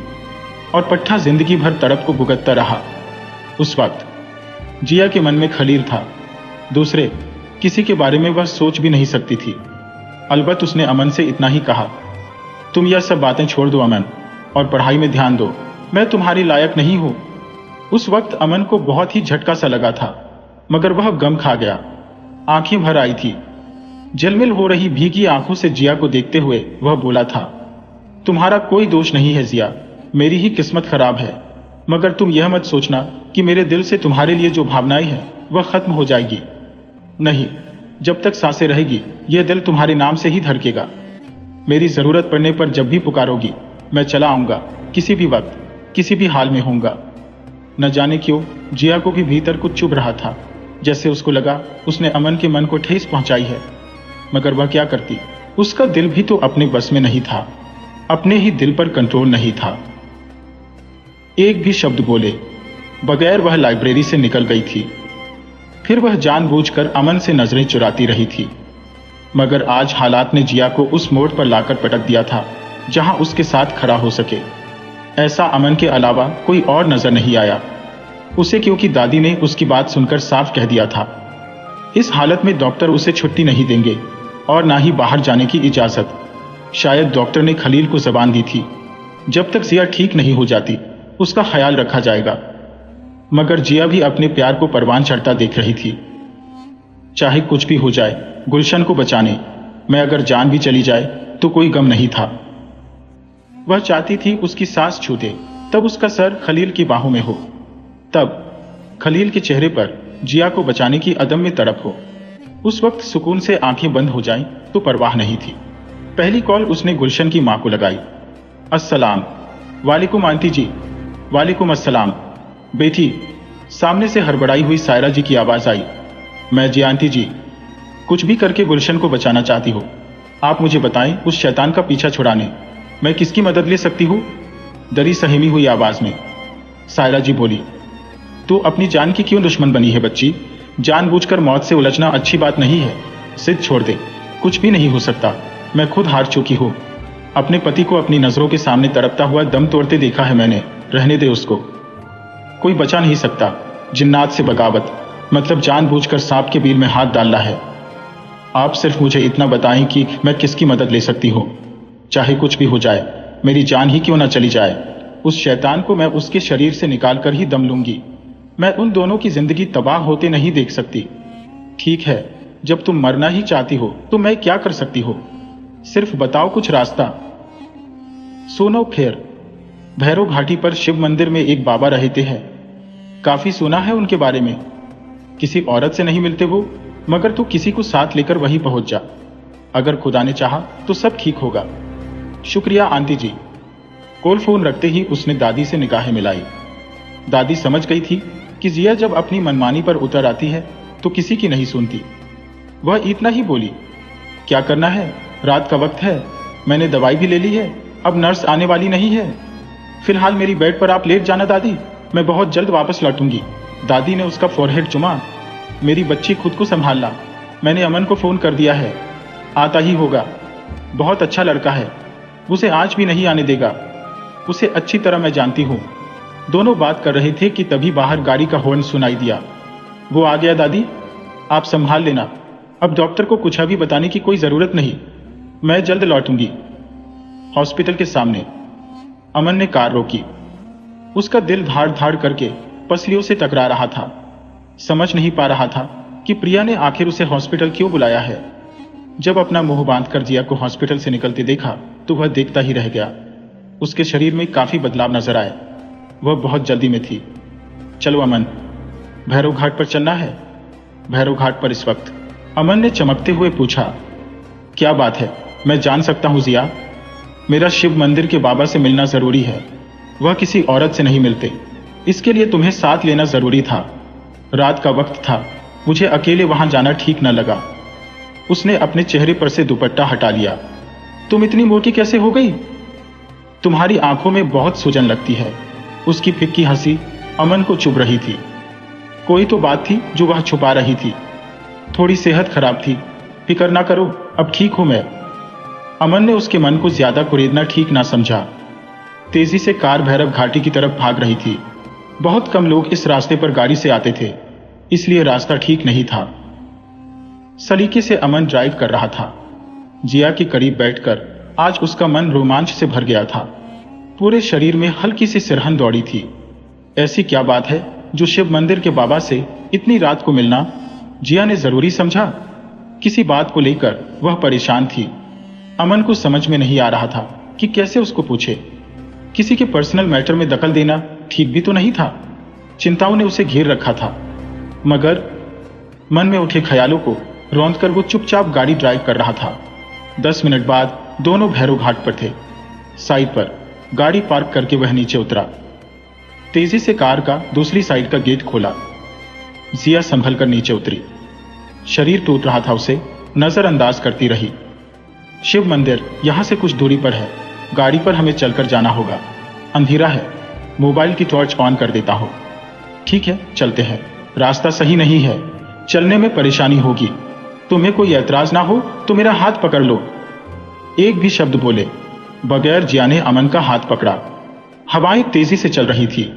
और पट्ठा जिंदगी भर तड़प को भुगतता रहा। उस वक्त जिया के मन में खलील था, दूसरे किसी के बारे में वह सोच भी नहीं सकती थी। अलबत्त उसने अमन से इतना ही कहा, तुम यह सब बातें छोड़ दो अमन, और पढ़ाई में ध्यान दो, मैं तुम्हारी लायक नहीं हूं। उस वक्त अमन को बहुत ही झटका सा लगा था, मगर वह गम खा गया। आंखें भर आई थी। झिलमिल हो रही भीगी आंखों से जिया को देखते हुए वह बोला था, तुम्हारा कोई दोष नहीं है जिया, मेरी ही किस्मत खराब है। मगर तुम यह मत सोचना कि मेरे दिल से तुम्हारे लिए जो भावनाएं हैं वह खत्म हो जाएगी। नहीं, जब तक सांसें रहेगी यह दिल तुम्हारे नाम से ही धड़केगा। मेरी जरूरत पड़ने पर जब भी पुकारोगी मैं चला आऊंगा, किसी भी वक्त, किसी भी हाल में होऊंगा। न जाने क्यों जिया को भी भीतर कुछ चुभ रहा था, जैसे उसको लगा उसने अमन के मन को ठेस पहुंचाई है। मगर वह क्या करती, उसका दिल भी तो अपने बस में नहीं था, अपने ही दिल पर कंट्रोल नहीं था। एक भी शब्द बोले बगैर वह लाइब्रेरी से निकल गई थी। फिर वह जानबूझकर अमन से नजरें चुराती रही थी, मगर आज हालात ने जिया को उस मोड़ पर लाकर पटक दिया था जहां उसके साथ खड़ा हो सके। ऐसा अमन के अलावा कोई और नजर नहीं आया उसे, क्योंकि दादी ने उसकी बात सुनकर साफ कह दिया था इस हालत में डॉक्टर उसे छुट्टी नहीं देंगे और ना ही बाहर जाने की इजाजत। शायद डॉक्टर ने खलील को जबान दी थी जब तक जिया ठीक नहीं हो जाती उसका ख्याल रखा जाएगा। मगर जिया भी अपने प्यार को परवान चढ़ता देख रही थी। चाहे कुछ भी हो जाए गुलशन को बचाने में अगर जान भी चली जाए तो कोई गम नहीं था। वह चाहती थी उसकी सांस छू दे, तब उसका सर खलील की बाहों में हो, तब खलील के चेहरे पर जिया को बचाने की अदम्य तड़प हो। उस वक्त सुकून से आंखें बंद हो जाएं तो परवाह नहीं थी। पहली कॉल उसने गुलशन की मां को लगाई। अस्सलाम वालेकुम आंटी जी। वालेकुम अस्सलाम बेटी। सामने से हड़बड़ाई हुई सायरा जी की आवाज आई। मैं जी आंटी जी, कुछ भी करके गुलशन को बचाना चाहती हो। आप मुझे बताएं उस शैतान का पीछा छुड़ाने मैं किसकी मदद ले सकती हूँ? दरी सहमी हुई आवाज में सायरा जी बोली। तू अपनी जान की क्यों दुश्मन बनी है बच्ची? जानबूझकर मौत से उलझना अच्छी बात नहीं है। जिद छोड़ दे, कुछ भी नहीं हो सकता। मैं खुद हार चुकी हूँ। अपने पति को अपनी नजरों के सामने तड़पता हुआ दम तोड़ते देखा है मैंने। रहने दे उसको, कोई बचा नहीं सकता। जिन्नात से बगावत मतलब जानबूझकर सांप के बिल में हाथ डालना है। आप सिर्फ मुझे इतना बताएं कि मैं किसकी मदद ले सकती हूँ। चाहे कुछ भी हो जाए, मेरी जान ही क्यों ना चली जाए, उस शैतान को मैं उसके शरीर से निकाल कर ही दम लूंगी। मैं उन दोनों की जिंदगी तबाह होते नहीं देख सकती। ठीक है, जब तुम मरना ही चाहती हो तो मैं क्या कर सकती हो? सिर्फ बताओ कुछ रास्ता। सुनो फिर, भैरव घाटी पर शिव मंदिर में एक बाबा रहते हैं। काफी सुना है उनके बारे में। किसी औरत से नहीं मिलते वो, मगर तू किसी को साथ लेकर वहीं पहुंच जा। अगर खुदा ने चाहा तो सब ठीक होगा। शुक्रिया आंटी जी। कॉल फोन रखते ही उसने दादी से निगाहें मिलाई। दादी समझ गई थी कि जिया जब अपनी मनमानी पर उतर आती है तो किसी की नहीं सुनती। वह इतना ही बोली, क्या करना है? रात का वक्त है, मैंने दवाई भी ले ली है, अब नर्स आने वाली नहीं है। फिलहाल मेरी बेड पर आप लेट जाना दादी, मैं बहुत जल्द वापस लौटूंगी। दादी ने उसका फोरहेड चुमा। मेरी बच्ची खुद को संभालना, मैंने अमन को फोन कर दिया है, आता ही होगा। बहुत अच्छा लड़का है, उसे आज भी नहीं आने देगा। उसे अच्छी तरह मैं जानती हूँ। दोनों बात कर रहे थे कि तभी बाहर गाड़ी का हॉर्न सुनाई दिया। वो आ गया दादी, आप संभाल लेना। अब डॉक्टर को कुछ अभी बताने की कोई जरूरत नहीं, मैं जल्द लौटूंगी। हॉस्पिटल के सामने अमन ने कार रोकी। उसका दिल धाड़ धाड़ करके पसलियों से टकरा रहा था। समझ नहीं पा रहा था कि प्रिया ने आखिर उसे हॉस्पिटल क्यों बुलाया है। जब अपना मुंह बांधकर जिया को हॉस्पिटल से निकलते देखा तो वह देखता ही रह गया। उसके शरीर में काफी बदलाव नजर आए। वह बहुत जल्दी में थी। चलो अमन, भैरव घाट पर चलना है। भैरव घाट पर इस वक्त? अमन ने चमकते हुए पूछा। क्या बात है, मैं जान सकता हूं जिया? मेरा शिव मंदिर के बाबा से मिलना जरूरी है। वह किसी औरत से नहीं मिलते, इसके लिए तुम्हें साथ लेना जरूरी था। रात का वक्त था, मुझे अकेले वहां जाना ठीक न लगा। उसने अपने चेहरे पर से दुपट्टा हटा लिया। तुम इतनी मोटी कैसे हो गई? तुम्हारी आंखों में बहुत सूजन लगती है। उसकी फिक्की हंसी अमन को चुभ रही थी। कोई तो बात थी जो वह छुपा रही थी। थोड़ी सेहत खराब थी, फिक्र ना करो, अब ठीक हूं मैं। अमन ने उसके मन को ज्यादा कुरेदना ठीक ना समझा। तेजी से कार भैरव घाटी की तरफ भाग रही थी। बहुत कम लोग इस रास्ते पर गाड़ी से आते थे, इसलिए रास्ता ठीक नहीं था। सलीके से अमन ड्राइव कर रहा था। जिया के करीब बैठकर आज उसका मन रोमांच से भर गया था। पूरे शरीर में हल्की सी सिरहन दौड़ी थी। ऐसी क्या बात है जो शिव मंदिर के बाबा से इतनी रात को मिलना जिया ने जरूरी समझा? किसी बात को लेकर वह परेशान थी। अमन को समझ में नहीं आ रहा था कि कैसे उसको पूछे। किसी के पर्सनल मैटर में दखल देना ठीक भी तो नहीं था। चिंताओं ने उसे घेर रखा था, मगर मन में उठे ख्यालों को रौंद कर वो चुपचाप गाड़ी ड्राइव कर रहा था। 10 मिनट बाद दोनों भैरव घाट पर थे। साइड पर गाड़ी पार्क करके वह नीचे उतरा। तेजी से कार का दूसरी साइड का गेट खोला। जिया संभल कर नीचे उतरी। शरीर टूट रहा था, उसे नजरअंदाज करती रही। शिव मंदिर यहां से कुछ दूरी पर है। गाड़ी पर हमें चलकर जाना होगा। अंधेरा है, मोबाइल की टॉर्च ऑन कर देता हूं। ठीक है, चलते हैं। रास्ता सही नहीं है, चलने में परेशानी होगी। तुम्हें कोई ऐतराज ना हो तो मेरा हाथ पकड़ लो। एक भी शब्द बोले बगैर जिया ने अमन का हाथ पकड़ा। हवाएं तेजी से चल रही थी।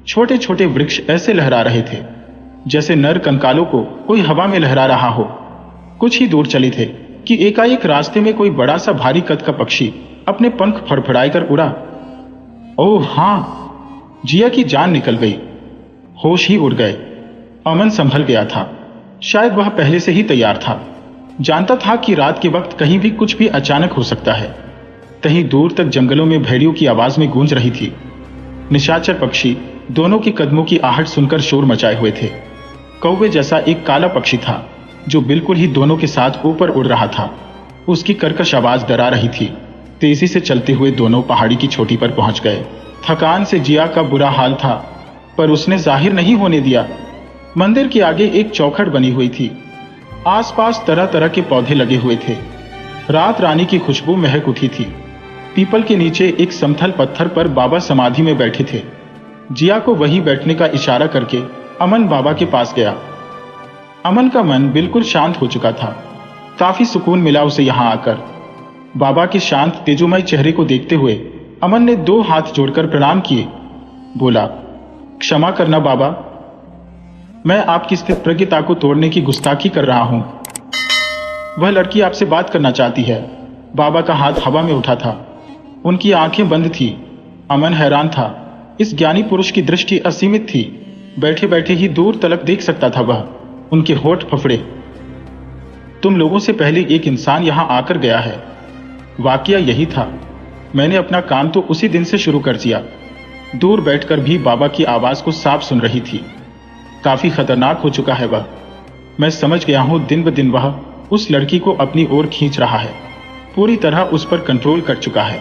छोटे छोटे वृक्ष ऐसे लहरा रहे थे जैसे नर कंकालों को कोई हवा में लहरा रहा हो। कुछ ही दूर चले थे कि एकाएक रास्ते में कोई बड़ा सा भारी कद का पक्षी अपने पंख फड़फड़ाकर उड़ा। ओह हाँ, जिया की जान निकल गई, होश ही उड़ गए। अमन संभल गया था। शायद वह पहले से ही तैयार था, जानता था कि रात के वक्त कहीं भी कुछ भी अचानक हो सकता है। कहीं दूर तक जंगलों में भेड़ियों की आवाज में गूंज रही थी। निशाचर पक्षी दोनों के कदमों की आहट सुनकर शोर मचाए हुए थे। कौवे जैसा एक काला पक्षी था जो बिल्कुल ही दोनों के साथ ऊपर उड़ रहा था। उसकी कर्कश आवाज डरा रही थी। तेजी से चलते हुए दोनों पहाड़ी की चोटी पर पहुंच गए। थकान से जिया का बुरा हाल था, पर उसने जाहिर नहीं होने दिया। मंदिर के आगे एक चौखट बनी हुई थी। आसपास तरह तरह के पौधे लगे हुए थे। रात रानी की खुशबू महक उठी थी। पीपल के नीचे एक समथल पत्थर पर बाबा समाधि में बैठे थे। जिया को वहीं बैठने का इशारा करके अमन बाबा के पास गया। अमन का मन बिल्कुल शांत हो चुका था। काफी सुकून मिला उसे यहां आकर। बाबा के शांत तेजोमय चेहरे को देखते हुए अमन ने 2 हाथ जोड़कर प्रणाम किए। बोला, क्षमा करना बाबा, मैं आपकी स्थितप्रज्ञता को तोड़ने की गुस्ताखी कर रहा हूं। वह लड़की आपसे बात करना चाहती है। बाबा का हाथ हवा में उठा था। उनकी आंखें बंद थी। अमन हैरान था। इस ज्ञानी पुरुष की दृष्टि असीमित थी। बैठे बैठे ही दूर तलक देख सकता था वह। उनके होठ फफड़े। तुम लोगों से पहले एक इंसान यहां आकर गया है। वाकया यही था। मैंने अपना काम तो उसी दिन से शुरू कर दिया। दूर बैठकर भी बाबा की आवाज को साफ सुन रही थी। काफी खतरनाक हो चुका है वह। मैं समझ गया हूं, दिन ब दिन वह उस लड़की को अपनी ओर खींच रहा है। पूरी तरह उस पर कंट्रोल कर चुका है।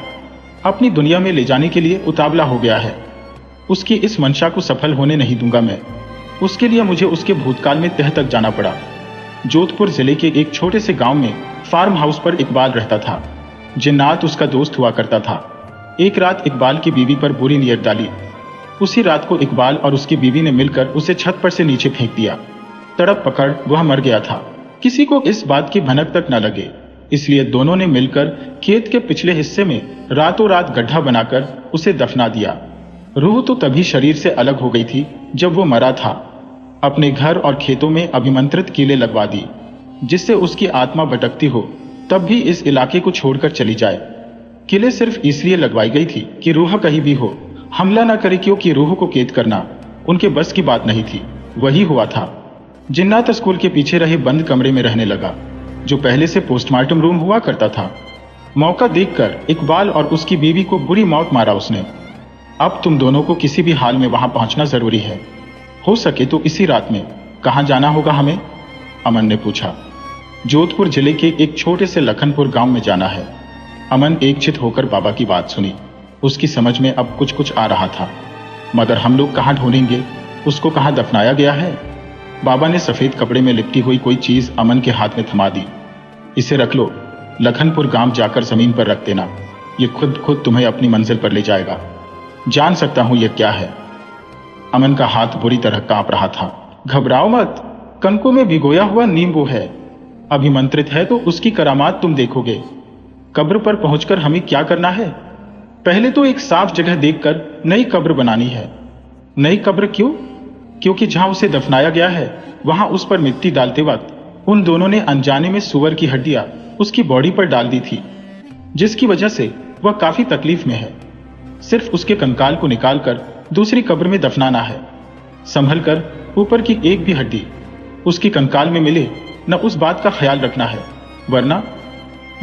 अपनी दुनिया में ले जाने के लिए उतावला हो गया है। उसकी इस मंशा को सफल होने नहीं दूंगा मैं। उसके लिए मुझे उसके भूतकाल में तह तक जाना पड़ा। जोधपुर जिले के एक छोटे से गांव में फार्म हाउस पर इकबाल रहता था। जिन्नात उसका दोस्त हुआ करता था। एक रात इकबाल की बीवी पर बुरी नीयत डाली। उसी रात को इकबाल और उसकी बीवी ने मिलकर उसे छत पर से नीचे फेंक दिया। तड़प पकड़ वह मर गया था। किसी को इस बात की भनक तक न लगे, इसलिए दोनों ने मिलकर खेत के पिछले हिस्से में रातों रात गड्ढा बनाकर उसे दफना दिया। रूह तो तभी शरीर से अलग हो गई थी जब वो मरा था। अपने घर और खेतों में अभिमंत्रित कीले लगवा दी, जिससे उसकी आत्मा भटकती हो तब भी इस इलाके को छोड़कर चली जाए। किले सिर्फ इसलिए लगवाई गई थी कि रूह कहीं भी हो हमला न करे, क्योंकि रूह को कैद करना उनके बस की बात नहीं थी। वही हुआ था। जिन्नात स्कूल के पीछे रहे बंद कमरे में रहने लगा, जो पहले से पोस्टमार्टम रूम हुआ करता था। मौका देखकर इकबाल और उसकी बीवी को बुरी मौत मारा उसने। अब तुम दोनों को किसी भी हाल में वहां पहुंचना जरूरी है। हो सके तो इसी रात में। कहां जाना होगा हमें? अमन ने पूछा। जोधपुर जिले के एक छोटे से लखनपुर गांव में जाना है। अमन एकचित होकर बाबा की बात सुनी। उसकी समझ में अब कुछ कुछ आ रहा था। मगर हम लोग कहां ढूंढेंगे? उसको कहां दफनाया गया है? बाबा ने सफेद कपड़े में लिपटी हुई कोई चीज अमन के हाथ में थमा दी। इसे रख लो, लखनपुर गांव जाकर जमीन पर रख देना। ये खुद तुम्हें अपनी मंजिल पर ले जाएगा। जान सकता हूं यह क्या है। अमन का हाथ बुरी तरह कांप रहा था। घबराओ मत, कनकों में भिगोया हुआ नींबू है। अभिमंत्रित है तो उसकी करामात तुम देखोगे। कब्र पर पहुंचकर हमें क्या करना है? पहले तो एक साफ जगह देखकर नई कब्र बनानी है। नई कब्र क्यों? क्योंकि जहां उसे दफनाया गया है वहां उस पर मिट्टी डालते वक्त उन दोनों ने अनजाने में सुअर की हड्डियां उसकी बॉडी पर डाल दी थी, जिसकी वजह से वह काफी तकलीफ में है। सिर्फ उसके कंकाल को निकालकर दूसरी कब्र में दफनाना है। संभल कर ऊपर की एक भी हड्डी उसकी कंकाल में मिले न, उस बात का ख्याल रखना है, वरना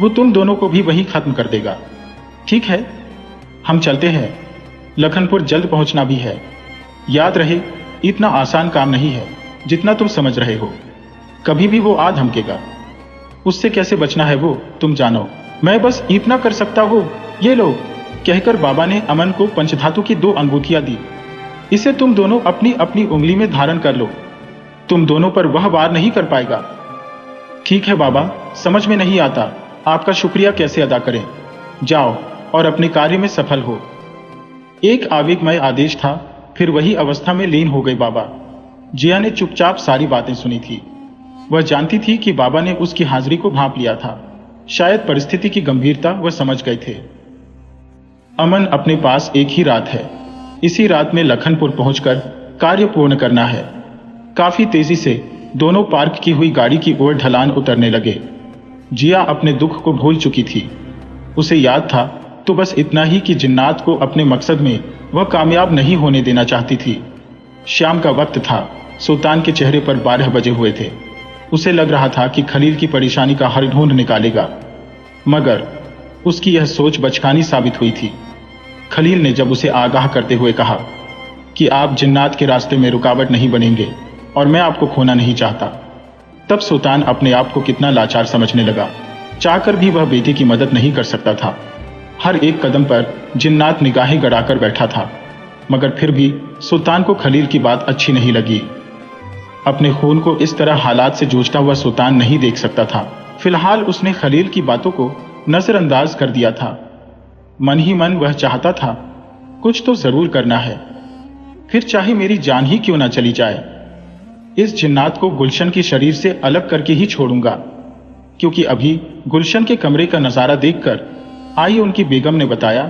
वो तुम दोनों को भी वहीं खत्म कर देगा। ठीक है, हम चलते हैं। लखनपुर जल्द पहुंचना भी है। याद रहे, इतना आसान काम नहीं है जितना तुम समझ रहे हो। कभी भी वो आ धमकेगा, उससे कैसे बचना है वो तुम जानो। मैं बस इतना कर सकता हूँ, ये लो, कहकर बाबा ने अमन को पंचधातु की 2 अंगूठियां दी। इसे तुम दोनों अपनी अपनी उंगली में धारण कर लो। तुम दोनों पर वह वार नहीं कर पाएगा। ठीक है बाबा, समझ में नहीं आता आपका शुक्रिया कैसे अदा करें। जाओ और अपने कार्य में सफल हो। एक आवेगमय आदेश था, फिर वही अवस्था में लीन हो गई बाबा। जिया ने चुपचाप सारी बातें सुनी थी। वह जानती थी कि बाबा ने उसकी हाजिरी को भांप लिया था। शायद परिस्थिति की गंभीरता वह समझ गए थे। अमन अपने पास एक ही रात है। इसी रात में लखनपुर पहुंचकर कार्य पूर्ण करना है। काफी तेजी से दोनों पार्क की हुई गाड़ी की ओर ढलान उतरने लगे। जिया अपने दुख को भूल चुकी थी। उसे याद था तो बस इतना ही कि जिन्नात को अपने मकसद में वह कामयाब नहीं होने देना चाहती थी। शाम का वक्त था। सुल्तान के चेहरे पर 12 बजे हुए थे। उसे लग रहा था कि खलील की परेशानी का हल ढूंढ निकालेगा, मगर उसकी यह सोच बचकानी साबित हुई थी। खलील ने जब उसे आगाह करते हुए कहा कि आप जिन्नात के रास्ते में रुकावट नहीं बनेंगे और मैं आपको खोना नहीं चाहता, तब सुल्तान अपने आप को कितना लाचार समझने लगा। चाहकर भी वह बेटी की मदद नहीं कर सकता था। हर एक कदम पर जिन्नात निगाहें गड़ाकर बैठा था, मगर फिर भी सुल्तान को खलील की बात अच्छी नहीं लगी। अपने खून को इस तरह हालात से जूझता हुआ सुल्तान नहीं देख सकता था। फिलहाल उसने खलील की बातों को नजरअंदाज कर दिया था। मन ही मन वह चाहता था कुछ तो जरूर करना है, फिर चाहे मेरी जान ही क्यों ना चली जाए। इस जिन्नात को गुलशन के शरीर से अलग करके ही छोड़ूंगा, क्योंकि अभी गुलशन के कमरे का नजारा देखकर आई उनकी बेगम ने बताया,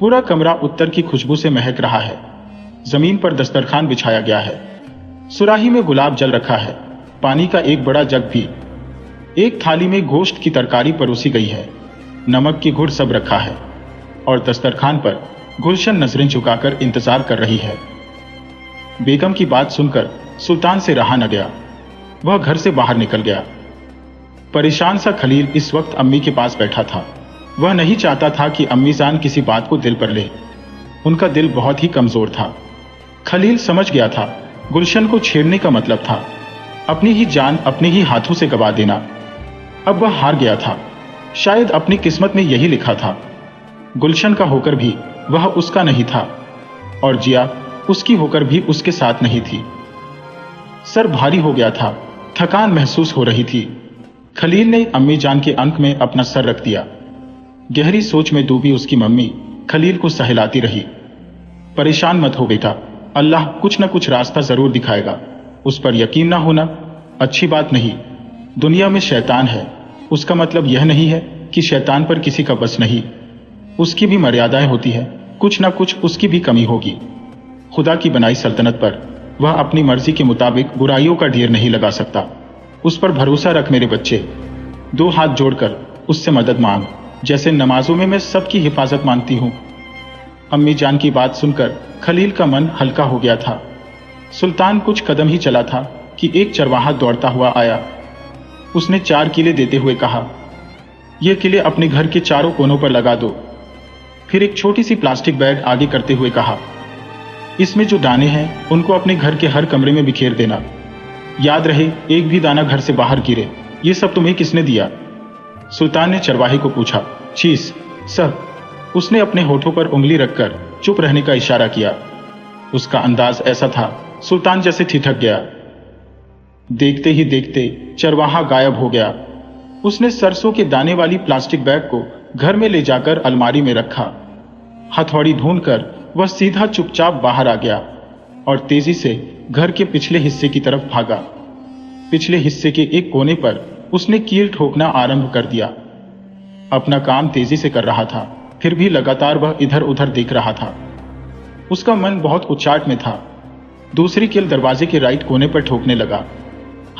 पूरा कमरा उत्तर की खुशबू से महक रहा है। जमीन पर दस्तरखान बिछाया गया है। सुराही में गुलाब जल रखा है, पानी का एक बड़ा जग भी। एक थाली में गोश्त की तरकारी परोसी गई है, नमक की घुड़ सब रखा है, और दस्तरखान पर गुलशन नजरें झुकाकर इंतजार कर रही है। बेगम की बात सुनकर सुल्तान से रहा न गया। वह घर से बाहर निकल गया। परेशान सा खलील इस वक्त अम्मी के पास बैठा था। वह नहीं चाहता था कि अम्मी जान किसी बात को दिल पर ले। उनका दिल बहुत ही कमजोर था। खलील समझ गया था गुलशन को छेड़ने का मतलब था अपनी ही जान अपने ही हाथों से गवा देना। अब वह हार गया था। शायद अपनी किस्मत में यही लिखा था। गुलशन का होकर भी वह उसका नहीं था, और जिया उसकी होकर भी उसके साथ नहीं थी। सर भारी हो गया था, थकान महसूस हो रही थी। खलील ने अम्मी जान के अंक में अपना सर रख दिया। गहरी सोच में डूबी उसकी मम्मी खलील को सहलाती रही। परेशान मत हो बेटा, अल्लाह कुछ न कुछ रास्ता जरूर दिखाएगा। उस पर यकीन ना होना अच्छी बात नहीं। दुनिया में शैतान है, उसका मतलब यह नहीं है कि शैतान पर किसी का बस नहीं। उसकी भी मर्यादाएं होती है, कुछ ना कुछ उसकी भी कमी होगी। खुदा की बनाई सल्तनत पर वह अपनी मर्जी के मुताबिक बुराइयों का ढेर नहीं लगा सकता। उस पर भरोसा रख मेरे बच्चे। 2 हाथ जोड़कर उससे मदद मांग, जैसे नमाजों में मैं सबकी हिफाजत मांगती हूँ। अम्मी जान की बात सुनकर खलील का मन हल्का हो गया था। सुल्तान कुछ कदम ही चला था कि एक चरवाहा दौड़ता हुआ आया। उसने 4 किले देते हुए कहा, ये किले अपने घर के चारों कोनों पर लगा दो। फिर एक छोटी सी प्लास्टिक बैग आगे करते हुए कहा, इसमें जो दाने हैं उनको अपने घर के हर कमरे में बिखेर देना। याद रहे एक भी दाना घर से बाहर गिरे। ये सब तुम्हें किसने दिया? सुल्तान ने चरवाहे को पूछा। चीस सब। उसने अपने होठों पर उंगली रखकर चुप रहने का इशारा किया। उसका अंदाज ऐसा था, सुल्तान जैसे ठिठक गया। देखते ही देखते चरवाहा गायब हो गया। उसने सरसों के दाने वाली प्लास्टिक बैग को घर में ले जाकर अलमारी में रखा। हथौड़ी ढूंढकर वह सीधा चुपचाप बाहर आ गया और तेजी से घर के पिछले हिस्से की तरफ भागा। पिछले हिस्से के एक कोने पर उसने कील ठोकना आरंभ कर दिया। अपना काम तेजी से कर रहा था, फिर भी लगातार वह इधर उधर देख रहा था। उसका मन बहुत उचाट में था। दूसरी कील दरवाजे के राइट कोने पर ठोकने लगा।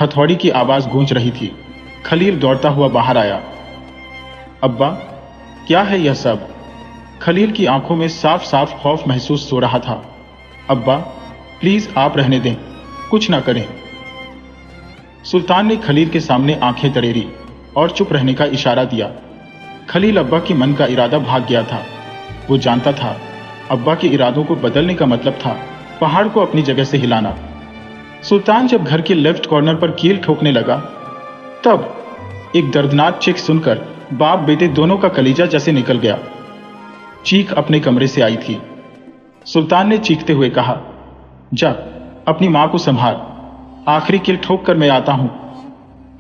हथौड़ी की आवाज गूंज रही थी। खलील दौड़ता हुआ बाहर आया। अब्बा, क्या है यह सब? खलील की आंखों में साफ साफ खौफ महसूस हो रहा था। अब्बा प्लीज आप रहने दें, कुछ ना करें। सुल्तान ने खलील के सामने आंखें तरेरी और चुप रहने का इशारा दिया। खलील अब्बा के मन का इरादा भाग गया था। वो जानता था अब्बा के इरादों को बदलने का मतलब था पहाड़ को अपनी जगह से हिलाना। सुल्तान जब घर के लेफ्ट कॉर्नर पर कील ठोकने लगा, तब एक दर्दनाक चीख सुनकर बाप बेटे दोनों का कलीजा जैसे निकल गया। चीख अपने कमरे से आई थी। सुल्तान ने चीखते हुए कहा, जा अपनी मां को संभाल, आखिरी कील ठोक कर मैं आता हूं।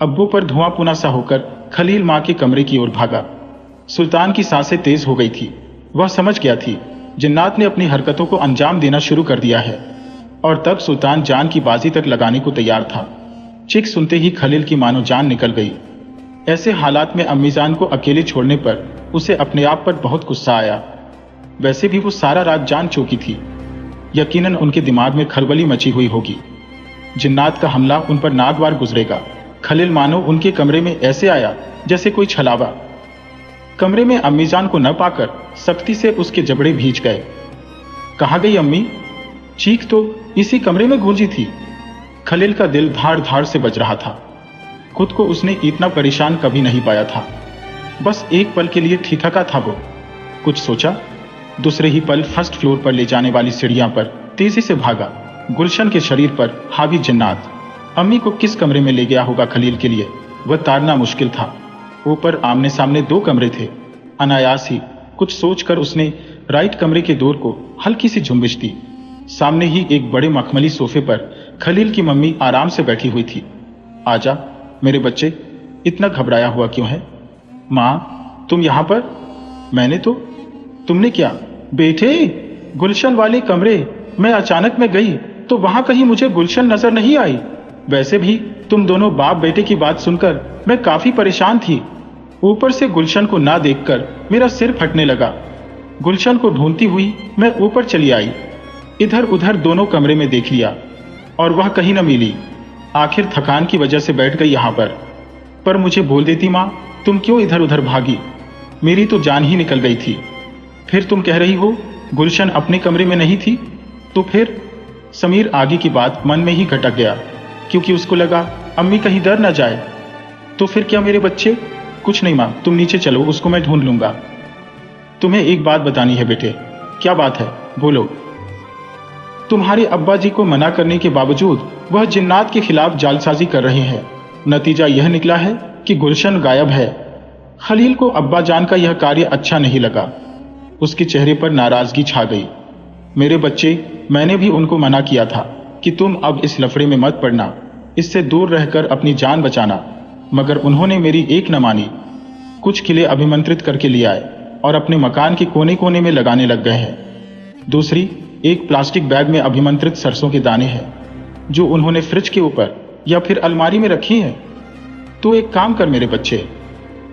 अब्बू पर धुआं पुना सा होकर खलील मां के कमरे की ओर भागा। सुल्तान की सांसें तेज हो गई थी। वह समझ गया थी जिन्नात ने अपनी हरकतों को अंजाम देना शुरू कर दिया है, और तब सुल्तान जान की बाजी तक लगाने को तैयार था। चीख सुनते ही खलील की मानो जान निकल गई। ऐसे हालात में अम्मीजान को अकेले छोड़ने पर उसे अपने आप पर बहुत गुस्सा आया। वैसे भी वो सारा रात जान चौकी थी। यकीनन उनके दिमाग में खलबली मची हुई होगी। जिन्नात का हमला उन पर नागवार गुजरेगा। खलील मानो उनके कमरे में ऐसे आया जैसे कोई छलावा। कमरे में अम्मीजान को न पाकर सख्ती से उसके जबड़े भींच गए। कहाँ गई अम्मी? चीख तो इसी कमरे में गूंजी थी। खलील का दिल धाड़ धाड़ से बज रहा था। खुद को उसने इतना परेशान कभी नहीं पाया था। बस एक पल के लिए ठिठका था वो। कुछ सोचा, दूसरे ही पल फर्स्ट फ्लोर पर ले जाने वाली सीढ़ियां पर तेजी से भागा। गुलशन के शरीर पर हावी जिन्नात। अम्मी को किस कमरे में ले गया होगा खलील के लिए, वह ताड़ना मुश्किल था। ऊपर आमने सामने 2 कमरे थे। अनायास ही कुछ सोचकर उसने राइट कमरे के डोर को हल्की सी झुंबिश दी। सामने ही एक बड़े मखमली सोफे पर खलील की मम्मी आराम से बैठी हुई थी। आजा मेरे बच्चे, इतना घबराया हुआ क्यों है? माँ तुम यहाँ पर? मैंने तो। तुमने क्या? बेटे, गुलशन वाले कमरे। मैं अचानक में गई तो वहां कहीं मुझे गुलशन नजर नहीं आई। वैसे भी तुम दोनों बाप बेटे की बात सुनकर मैं काफी परेशान थी। ऊपर से गुलशन को ना देखकर मेरा सिर फटने लगा। गुलशन को ढूंढती हुई मैं ऊपर चली आई। इधर उधर दोनों कमरे में देख लिया और वह कहीं न मिली। आखिर थकान की वजह से बैठ गई यहाँ पर मुझे बोल देती माँ, तुम क्यों इधर उधर भागी? मेरी तो जान ही निकल गई थी। फिर तुम कह रही हो गुलशन अपने कमरे में नहीं थी, तो फिर? समीर आगे की बात मन में ही खटक गया, क्योंकि उसको लगा अम्मी कहीं डर ना जाए। तो फिर क्या मेरे बच्चे? कुछ नहीं माँ, तुम नीचे चलो, उसको मैं ढूंढ लूंगा। तुम्हें एक बात बतानी है बेटे। क्या बात है? बोलो। तुम्हारे अब्बा जी को मना करने के बावजूद वह जिन्नात के खिलाफ जालसाजी कर रहे हैं। नतीजा यह निकला है कि गुलशन गायब है। खलील को अब्बा जान का यह कार्य अच्छा नहीं लगा। उसके चेहरे पर नाराजगी छा गई। मेरे बच्चे, मैंने भी उनको मना किया था कि तुम अब इस लफड़े में मत पड़ना, इससे दूर रहकर अपनी जान बचाना, मगर उन्होंने मेरी एक न मानी। कुछ किले अभिमंत्रित करके ले आए और अपने मकान के कोने कोने में लगाने लग गए हैं। दूसरी एक प्लास्टिक बैग में अभिमंत्रित सरसों के दाने हैं, जो उन्होंने फ्रिज के ऊपर या फिर अलमारी में रखी है। तो एक काम कर मेरे बच्चे,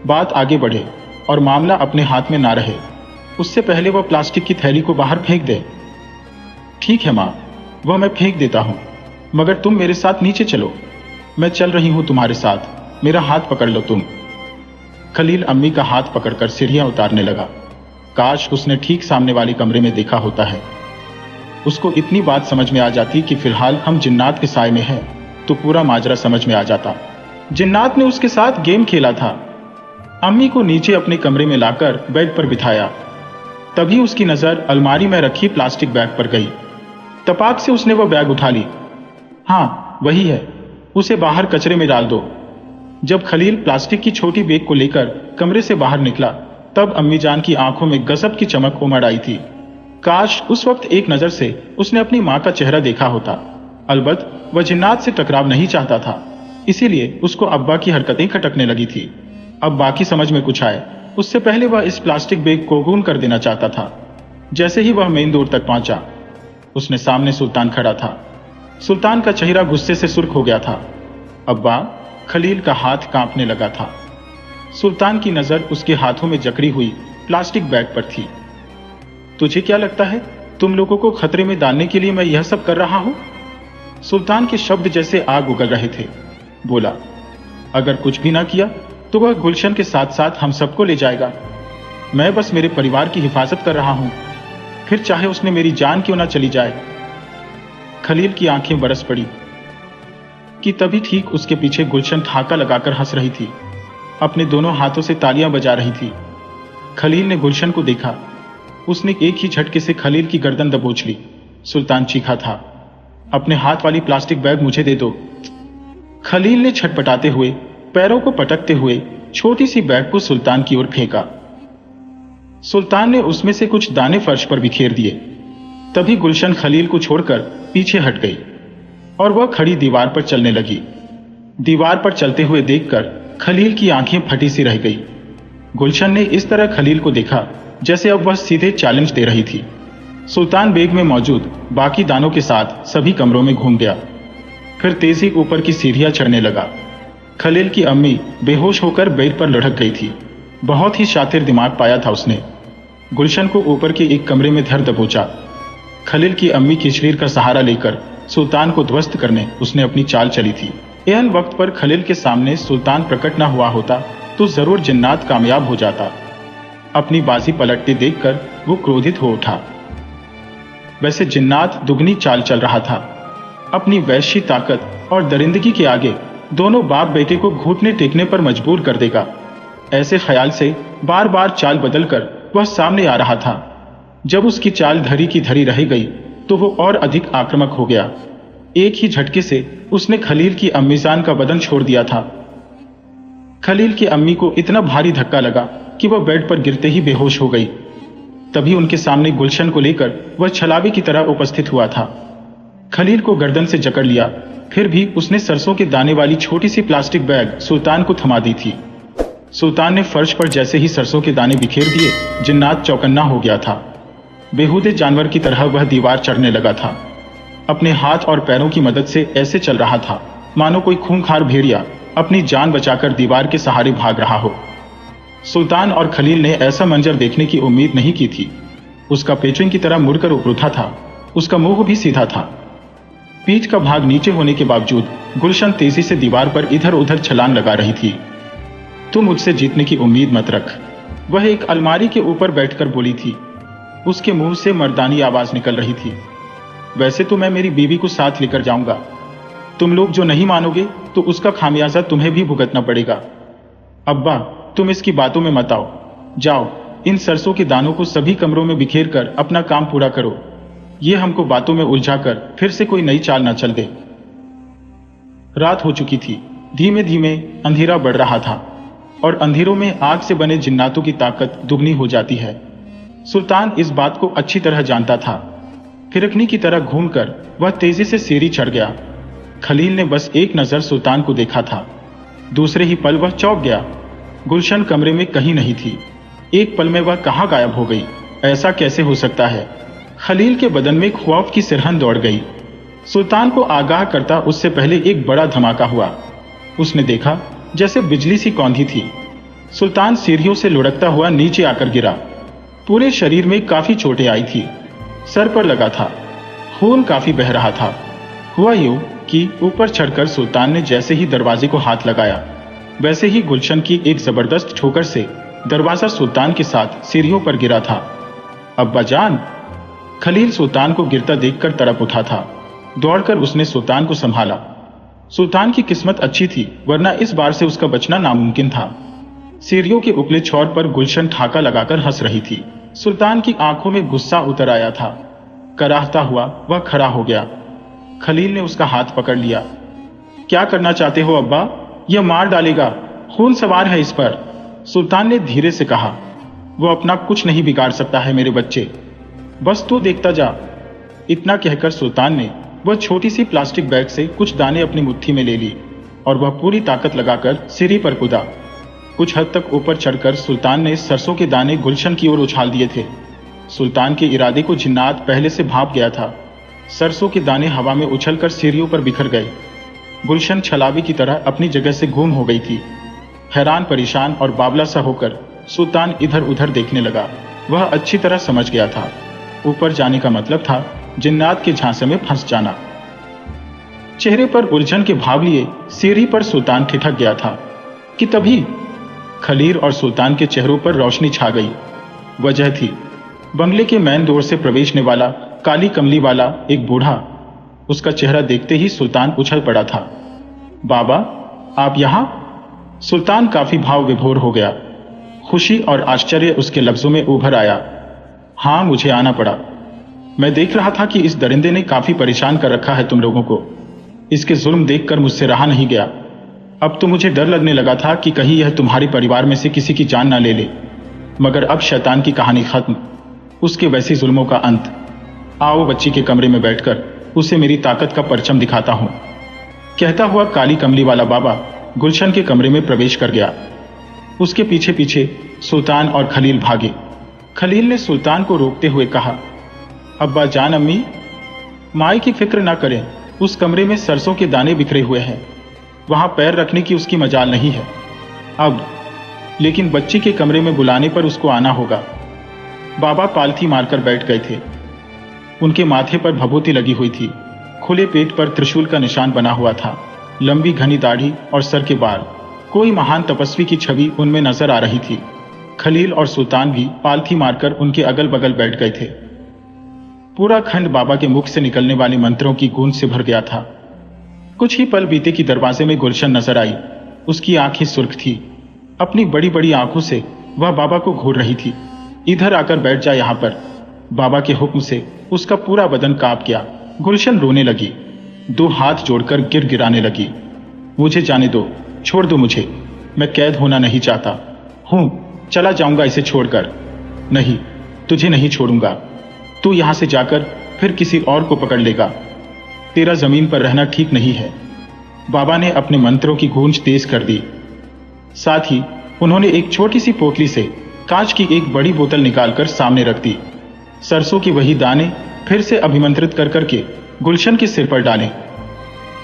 बात आगे बढ़े और मामला अपने हाथ में ना रहे, उससे पहले वह प्लास्टिक की थैली को बाहर फेंक दे। ठीक है माँ, वह मैं फेंक देता हूँ, मगर तुम मेरे साथ नीचे चलो। मैं चल रही हूँ तुम्हारे साथ, मेरा हाथ पकड़ लो तुम। खलील अम्मी का हाथ पकड़कर सीढ़ियां उतारने लगा। काश उसने ठीक सामने वाले कमरे में देखा होता है। उसको इतनी बात समझ में आ जाती कि फिलहाल हम जिन्नात के साए में हैं, तो पूरा माजरा समझ में आ जाता। जिन्नात ने उसके साथ गेम खेला था। अम्मी को नीचे अपने कमरे में लाकर बेड पर बिठाया। तभी उसकी नजर अलमारी में रखी प्लास्टिक बैग पर गई। तपाक से उसने वह बैग उठा ली। हाँ, वही है, उसे बाहर कचरे में डाल दो। जब खलील प्लास्टिक की छोटी बैग को लेकर कमरे से बाहर निकला, तब अम्मी जान की आंखों में गजब की चमक उमड़ आई थी। काश उस वक्त एक नजर से उसने अपनी मां का चेहरा देखा होता। अलबत्त वह जिन्नात से टकराव नहीं चाहता था, इसीलिए उसको अब्बा की हरकतें खटकने लगी थी। अब बाकी समझ में कुछ आए, उससे पहले वह इस प्लास्टिक बैग को गून कर देना चाहता था। जैसे ही वह मेन डोर तक पहुंचा, उसने सामने सुल्तान खड़ा था। सुल्तान का चेहरा गुस्से से सुर्ख हो गया था। अब्बा, खलील का हाथ कांपने लगा था। सुल्तान की नजर उसके हाथों में जकड़ी हुई प्लास्टिक बैग पर थी। तुझे क्या लगता है तुम लोगों को खतरे में डालने के लिए मैं यह सब कर रहा हूं? सुल्तान के शब्द जैसे आग उगल रहे थे। बोला, अगर कुछ भी ना किया तो वह गुलशन के साथ साथ हम सबको ले जाएगा। मैं बस मेरे परिवार की हिफाजत कर रहा हूं, फिर चाहे उसमें मेरी जान क्यों ना चली जाए। खलील की आंखें बरस पड़ी कि तभी ठीक उसके पीछे गुलशन ठाका लगाकर हंस रही थी, अपने दोनों हाथों से तालियां बजा रही थी। खलील ने गुलशन को देखा। उसने एक ही झटके से खलील की गर्दन दबोच ली। सुल्तान चीखा था, अपने हाथ वाली प्लास्टिक बैग मुझे दे दो। खलील ने छटपटाते हुए, पैरों को पटकते हुए छोटी सी बैग को सुल्तान की ओर फेंका। सुल्तान ने उसमें से कुछ दाने फर्श पर बिखेर दिए। तभी गुलशन खलील को छोड़कर पीछे हट गई और वह खड़ी दीवार पर चलने लगी। दीवार पर चलते हुए देखकर खलील की आंखें फटी सी रह गई। गुलशन ने इस तरह खलील को देखा जैसे अब वह सीधे चैलेंज दे रही थी। सुल्तान बेग में मौजूद बाकी दानों के साथ सभी कमरों में घूम गया, फिर तेजी ऊपर की सीढ़ियां चढ़ने लगा। खलील की अम्मी बेहोश होकर बेड पर लुढ़क गई थी। बहुत ही शातिर दिमाग पाया था उसने। गुलशन को ऊपर के एक कमरे में धर दबोचा। खलील की अम्मी के शरीर का सहारा लेकर सुल्तान को ध्वस्त करने उसने अपनी चाल चली थी। एहन वक्त पर खलील के सामने सुल्तान प्रकट न हुआ होता तो जरूर जिन्नात कामयाब हो जाता। अपनी बाजी पलटते देखकर वो क्रोधित हो उठा। वैसे जिन्नात दुगनी चाल चल रहा था। अपनी वैश्य ताकत और दरिंदगी के आगे दोनों बाप बेटे को घुटने टेकने पर मजबूर कर देगा। ऐसे ख्याल से बार बार चाल बदलकर वह सामने आ रहा था। जब उसकी चाल धरी की धरी रह गई तो वो और अधिक आक्रामक हो गया। एक ही झटके से उसने खलील की अम्मीजान का बदन छोड़ दिया था। खलील की अम्मी को इतना भारी धक्का लगा कि वह बेड पर गिरते ही बेहोश हो गई। तभी उनके सामने गुलशन को लेकर वह छलावे की तरह उपस्थित हुआ था। खलील को गर्दन से जकड़ लिया, फिर भी उसने सरसों के दाने वाली छोटी सी प्लास्टिक बैग सुल्तान को थमा दी थी। सुल्तान ने फर्श पर जैसे ही सरसों के दाने बिखेर दिए, जिन्नात चौकन्ना हो गया था। बेहूदे जानवर की तरह वह दीवार चढ़ने लगा था। अपने हाथ और पैरों की मदद से ऐसे चल रहा था मानो कोई खूंखार भेड़िया अपनी जान बचाकर दीवार के सहारे भाग रहा हो। सुल्तान और खलील ने ऐसा मंजर देखने की उम्मीद नहीं की थी। उसका पेचुइन की तरह मुड़कर उठा था। उसका मुंह भी सीधा था। पीठ का भाग नीचे होने के बावजूद गुलशन तेजी से दीवार पर इधर उधर छलांग लगा रही थी। तुम मुझसे जीतने की उम्मीद मत रख, वह एक अलमारी के ऊपर बैठकर बोली थी। उसके मुंह से मर्दानी आवाज निकल रही थी। वैसे तो मैं मेरी बीवी को साथ लेकर जाऊंगा। तुम लोग जो नहीं मानोगे तो उसका खामियाजा तुम्हें भी भुगतना पड़ेगा। अब्बा, तुम इसकी बातों में मत आओ। जाओ, इन सरसों के दानों को सभी कमरों में बिखेर कर अपना काम पूरा करो। ये हमको बातों में उलझाकर फिर से कोई नई चाल न चल दे। रात हो चुकी थी। धीमे धीमे अंधेरा बढ़ रहा था और अंधेरों में आग से बने जिन्नातों की ताकत दुगनी हो जाती है। सुल्तान इस बात को अच्छी तरह जानता था। फिरकनी की तरह घूमकर वह तेजी से सीढ़ी चढ़ गया। खलील ने बस एक नजर सुल्तान को देखा था। दूसरे ही पल वह चौंक गया। गुलशन कमरे में कहीं नहीं थी। एक पल में वह कहां गायब हो गई? ऐसा कैसे हो सकता है? खलील के बदन में खौफ की सिरहन दौड़ गई। सुल्तान को आगाह करता उससे पहले एक बड़ा धमाका हुआ। उसने देखा जैसे बिजली सी कौंधी थी। सुल्तान सीढ़ियों से लुढ़कता हुआ नीचे आकर गिरा। पूरे शरीर में काफी चोटें आई थी। सर पर लगा था। खून काफी बह रहा था। हुआ यूं कि ऊपर चढ़कर सुल्तान ने जैसे ही दरवाजे को हाथ लगाया, वैसे ही गुलशन की एक जबरदस्त ठोकर से दरवाजा सुल्तान के साथ सीढ़ियों पर गिरा था। अब्बा जान! खलील सुल्तान को गिरता देखकर तड़प उठा था। दौड़कर उसने सुल्तान को संभाला। सुल्तान की किस्मत अच्छी थी, वरना इस बार से उसका बचना नामुमकिन था। सीढ़ियों के उपले छोर पर गुलशन ठाका लगाकर हंस रही थी। सुल्तान की आंखों में गुस्सा उतर आया था। कराहता हुआ वह खड़ा हो गया। खलील ने उसका हाथ पकड़ लिया। क्या करना चाहते हो अब्बा? यह मार डालेगा, खून सवार है इस पर। सुल्तान ने धीरे से कहा। वो अपना कुछ नहीं बिगाड़ सकता है मेरे बच्चे, बस तू देखता जा। इतना कहकर सुल्तान ने वह छोटी सी प्लास्टिक बैग से कुछ दाने अपनी मुट्ठी में ले ली और वह पूरी ताकत लगाकर सीढ़ी पर कूदा। कुछ हद तक ऊपर चढ़कर सुल्तान ने सरसों के दाने गुलशन की ओर उछाल दिए थे। सुल्तान के इरादे को जिन्नात पहले से भांप गया था। सरसों के दाने हवा में उछलकर सीढ़ियों पर बिखर गए। गुलशन छलावी की तरह अपनी जगह से गुम हो गई थी। हैरान परेशान और बावला सा होकर सुल्तान इधर उधर देखने लगा। वह अच्छी तरह समझ गया था, ऊपर जाने का मतलब था जिन्नात के झांसे में फंस जाना। चेहरे पर उलझन के भाव लिए सीढ़ी पर सुल्तान ठिठक गया था कि तभी खलील और सुल्तान के चेहरों पर रोशनी छा गई। वजह थी बंगले के मैन डोर से प्रवेशने वाला काली कमली वाला एक बूढ़ा। उसका चेहरा देखते ही सुल्तान उछल पड़ा था। बाबा, आप यहां? सुल्तान काफी भाव विभोर हो गया। खुशी और आश्चर्य उसके लफ्जों में उभर आया। हाँ, मुझे आना पड़ा। मैं देख रहा था कि इस दरिंदे ने काफी परेशान कर रखा है तुम लोगों को। इसके जुल्म देखकर मुझसे रहा नहीं गया। अब तो मुझे डर लगने लगा था कि कहीं यह तुम्हारे परिवार में से किसी की जान ना ले ले। मगर अब शैतान की कहानी खत्म, उसके वैसे जुल्मों का अंत। आओ बच्ची के कमरे में बैठकर उसे मेरी ताकत का परचम दिखाता हूं। कहता हुआ काली कमली वाला बाबा गुलशन के कमरे में प्रवेश कर गया। उसके पीछे पीछे सुल्तान और खलील भागे। खलील ने सुल्तान को रोकते हुए कहा, अब्बा जान, अम्मी, माई की फिक्र ना करें। उस कमरे में सरसों के दाने बिखरे हुए हैं, वहां पैर रखने की उसकी मजाल नहीं है अब। लेकिन बच्ची के कमरे में बुलाने पर उसको आना होगा। बाबा पालथी मारकर बैठ गए थे। उनके माथे पर भभूति लगी हुई थी। खुले पेट पर त्रिशूल का निशान बना हुआ था। लंबी घनी दाढ़ी और सर के बाल, कोई महान तपस्वी की छवि उनमें नजर आ रही थी। खलील और सुल्तान भी पालथी मारकर उनके अगल बगल बैठ गए थे। पूरा खंड बाबा के मुख से निकलने वाले मंत्रों की गूंज से भर गया था। कुछ ही पल बीते कि दरवाजे में गुलशन नजर आई। उसकी आंखें सुर्ख थी। अपनी बड़ी बड़ी आंखों से वह बाबा को घूर रही थी। इधर आकर बैठ जा यहां पर। बाबा के हुक्म से उसका पूरा बदन कांप गया। गुलशन रोने लगी, दो हाथ जोड़कर गिड़गिड़ाने लगी। मुझे जाने दो, छोड़ दो मुझे, मैं कैद होना नहीं चाहता हूं, चला जाऊंगा इसे छोड़कर। नहीं, तुझे नहीं छोड़ूंगा। तू यहां से जाकर फिर किसी और को पकड़ लेगा। तेरा जमीन पर रहना ठीक नहीं है। बाबा ने अपने मंत्रों की गूंज तेज कर दी। साथ ही उन्होंने एक छोटी सी पोटली से कांच की एक बड़ी बोतल निकालकर सामने रख दी। सरसों की वही दाने फिर से अभिमंत्रित कर करके गुलशन के सिर पर डाले।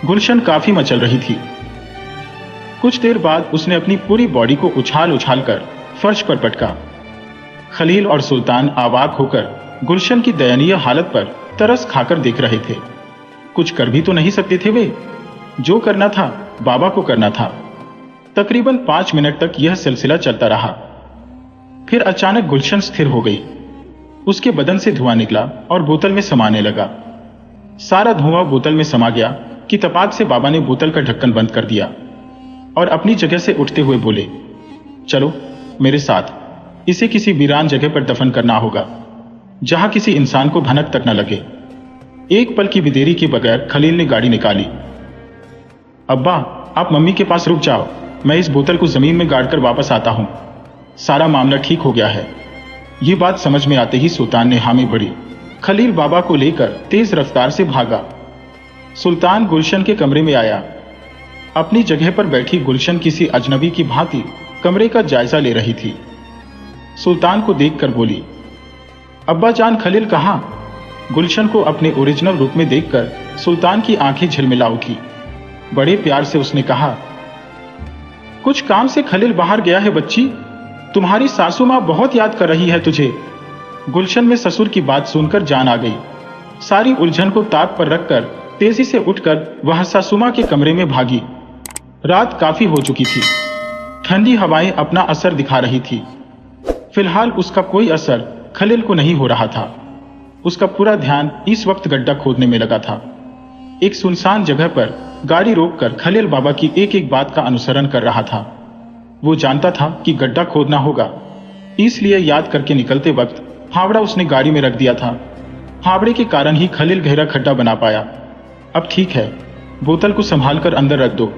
गुलशन काफी मचल रही थी। कुछ देर बाद उसने अपनी पूरी बॉडी को उछाल उछाल कर फर्श पर पटका। खलील और सुल्तान अवाक होकर गुलशन की दयनीय हालत पर तरस खाकर देख रहे थे। कुछ कर भी तो नहीं सकते थे वे। जो करना था बाबा को करना था। तकरीबन 5 मिनट तक यह सिलसिला चलता रहा। फिर अचानक गुलशन स्थिर हो गई। उसके बदन से धुआं निकला और बोतल में समाने लगा। सारा धुआं बोतल में समा गया कि तपाक से बाबा ने बोतल का ढक्कन बंद कर दिया और अपनी जगह से उठते हुए बोले, चलो मेरे साथ, इसे किसी वीरान जगह पर दफन करना होगा जहां किसी इंसान को भनक तक न लगे। एक पल की भी देरी के बगैर खलील ने गाड़ी निकाली। अब्बा, आप मम्मी के पास रुक जाओ, मैं इस बोतल को जमीन में गाड़कर वापस आता हूं। सारा मामला ठीक हो गया है। ये बात समझ में आते ही सुल्तान ने हामी भरी। खलील बाबा को लेकर तेज रफ्तार से भागा। सुल्तान गुलशन के कमरे में आया। अपनी जगह पर बैठी गुलशन किसी अजनबी की भांति कमरे का जायजा ले रही थी। सुल्तान को देखकर बोली, अब्बा जान, खलील कहां? गुलशन को अपने ओरिजिनल रूप में देखकर सुल्तान की आंखें झिलमिला उठी। बड़े प्यार से उसने कहा, कुछ काम से खलील बाहर गया है बच्ची। तुम्हारी सासू मां बहुत याद कर रही है तुझे। गुलशन में ससुर की बात सुनकर जान आ गई। सारी उलझन को ताक पर रखकर तेजी से उठकर वह सासू मां के कमरे में भागी। रात काफी हो चुकी थी। ठंडी हवाएं अपना असर दिखा रही थी। फिलहाल उसका कोई असर खलील को नहीं हो रहा था। उसका पूरा ध्यान इस वक्त गड्ढा खोदने में लगा था। एक सुनसान जगह पर गाड़ी रोककर खलील बाबा की एक एक बात का अनुसरण कर रहा था। वो जानता था कि गड्ढा खोदना होगा, इसलिए याद करके निकलते वक्त फावड़ा उसने गाड़ी में रख दिया था। फावड़े के कारण ही खलील गहरा खड्डा बना पाया। अब ठीक है, बोतल को संभाल कर अंदर रख दो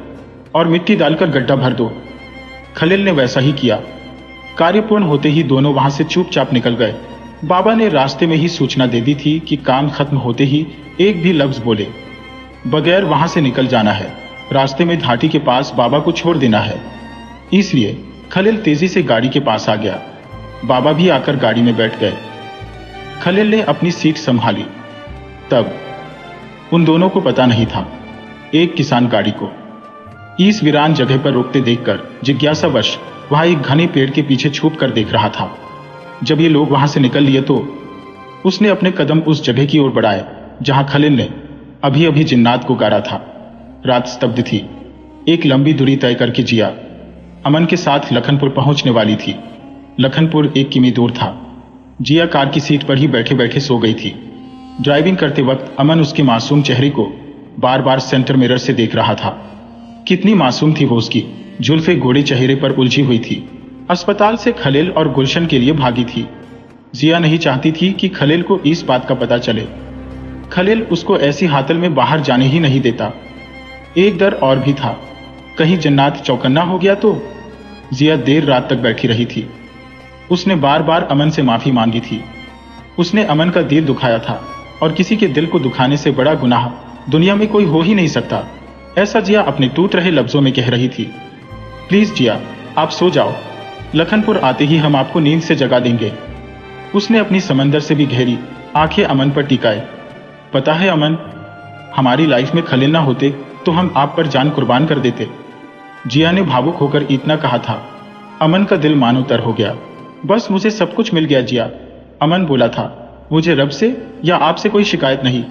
और मिट्टी डालकर गड्ढा भर दो। खलील ने वैसा ही किया। कार्य पूर्ण होते ही दोनों वहां से चुपचाप निकल गए। बाबा ने रास्ते में ही सूचना दे दी थी कि काम खत्म होते ही एक भी लफ्ज बोले बगैर वहां से निकल जाना है। रास्ते में घाटी के पास बाबा को छोड़ देना है। इसलिए खलील तेजी से गाड़ी के पास आ गया। बाबा भी आकर गाड़ी में बैठ गए। खलील ने अपनी सीट संभाली। तब उन दोनों को पता नहीं था। एक किसान गाड़ी को इस वीरान जगह पर रोकते देखकर जिज्ञासावश वहां एक घने पेड़ के पीछे छुप कर देख रहा था। जब ये लोग वहां से निकल लिए तो उसने अपने कदम उस जगह की ओर बढ़ाए जहां खलील ने अभी अभी जिन्नात को गाड़ा था। रात स्तब्ध थी। एक लंबी दूरी तय करके जिया अमन के साथ लखनपुर पहुंचने वाली थी। लखनपुर 1 किमी दूर था। जिया कार की सीट पर ही बैठे बैठे सो गई थी। ड्राइविंग करते वक्त अमन उसके मासूम चेहरे को बार बार सेंटर मिरर से देख रहा था। कितनी मासूम थी वो उसकी। जुल्फे गोरे चेहरे पर उलझी हुई थी। अस्पताल से खलील और गुलशन के लिए भागी थी। जिया नहीं चाहती थी कि खलील को इस बात का पता चले। खलील उसको ऐसी हालत में बाहर जाने ही नहीं देता। एक डर और भी था, कहीं जन्नात चौकन्ना हो गया तो। जिया देर रात तक बैठी रही थी। उसने बार बार अमन से माफी मांगी थी। उसने अमन का दिल दुखाया था, और किसी के दिल को दुखाने से बड़ा गुनाह दुनिया में कोई हो ही नहीं सकता, ऐसा जिया अपने टूट रहे लफ्जों में कह रही थी। प्लीज जिया, आप सो जाओ, लखनपुर आते ही हम आपको नींद से जगा देंगे। उसने अपनी समंदर से भी गहरी आंखें अमन पर टिकाए। पता है अमन, हमारी लाइफ में खलील ना होते तो हम आप पर जान कुर्बान कर देते। जिया ने भावुक होकर इतना कहा था। अमन का दिल मानो तर हो गया। बस मुझे सब कुछ मिल गया जिया, अमन बोला था। मुझे रब से या आपसे कोई शिकायत नहीं।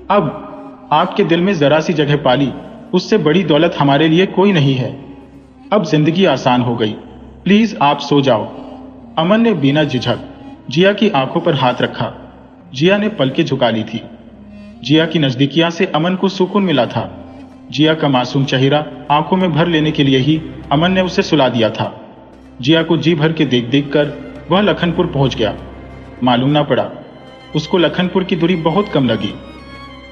अब आपके दिल में जरा सी जगह पाली, उससे बड़ी दौलत हमारे लिए कोई नहीं है। अब जिंदगी आसान हो गई, प्लीज आप सो जाओ। अमन ने बिना झिझक जिया की आंखों पर हाथ रखा। जिया ने पलकें झुका ली थी। जिया की नजदीकियां से अमन को सुकून मिला था। जिया का मासूम चेहरा आंखों में भर लेने के लिए ही अमन ने उसे सुला दिया था। जिया को जी भर के देख देख कर वह लखनपुर पहुंच गया। मालूम ना पड़ा, उसको लखनपुर की दूरी बहुत कम लगी।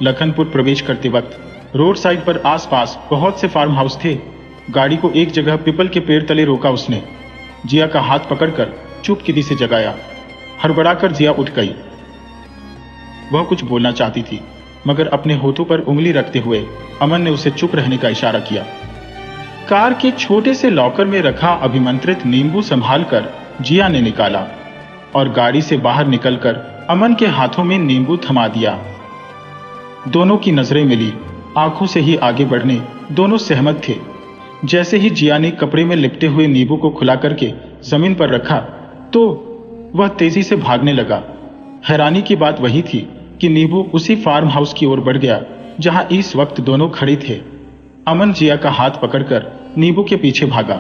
लखनपुर प्रवेश करते वक्त रोड साइड पर आसपास बहुत से फार्म हाउस थे। गाड़ी को एक जगह पीपल के पेड़ तले रोका उसने। जिया का हाथ पकड़कर चुपकिदी से जगाया। हड़बड़ाकर जिया उठ गई। वह कुछ बोलना चाहती थी, मगर अपने होठों पर उंगली रखते हुए अमन ने उसे चुप रहने का इशारा किया। कार के छोटे से लॉकर में रखा अभिमंत्रित नींबू संभालकर जिया ने निकाला और गाड़ी से बाहर निकलकर अमन के हाथों में नींबू थमा दिया। दोनों की नजरें मिली। आंखों से ही आगे बढ़ने दोनों सहमत थे। जैसे ही जिया ने कपड़े में लिपटे हुए नींबू को खुला करके जमीन पर रखा तो वह तेजी से भागने लगा। हैरानी की बात वही थी कि नींबू उसी फार्म हाउस की ओर बढ़ गया जहां इस वक्त दोनों खड़े थे। अमन जिया का हाथ पकड़कर नींबू के पीछे भागा।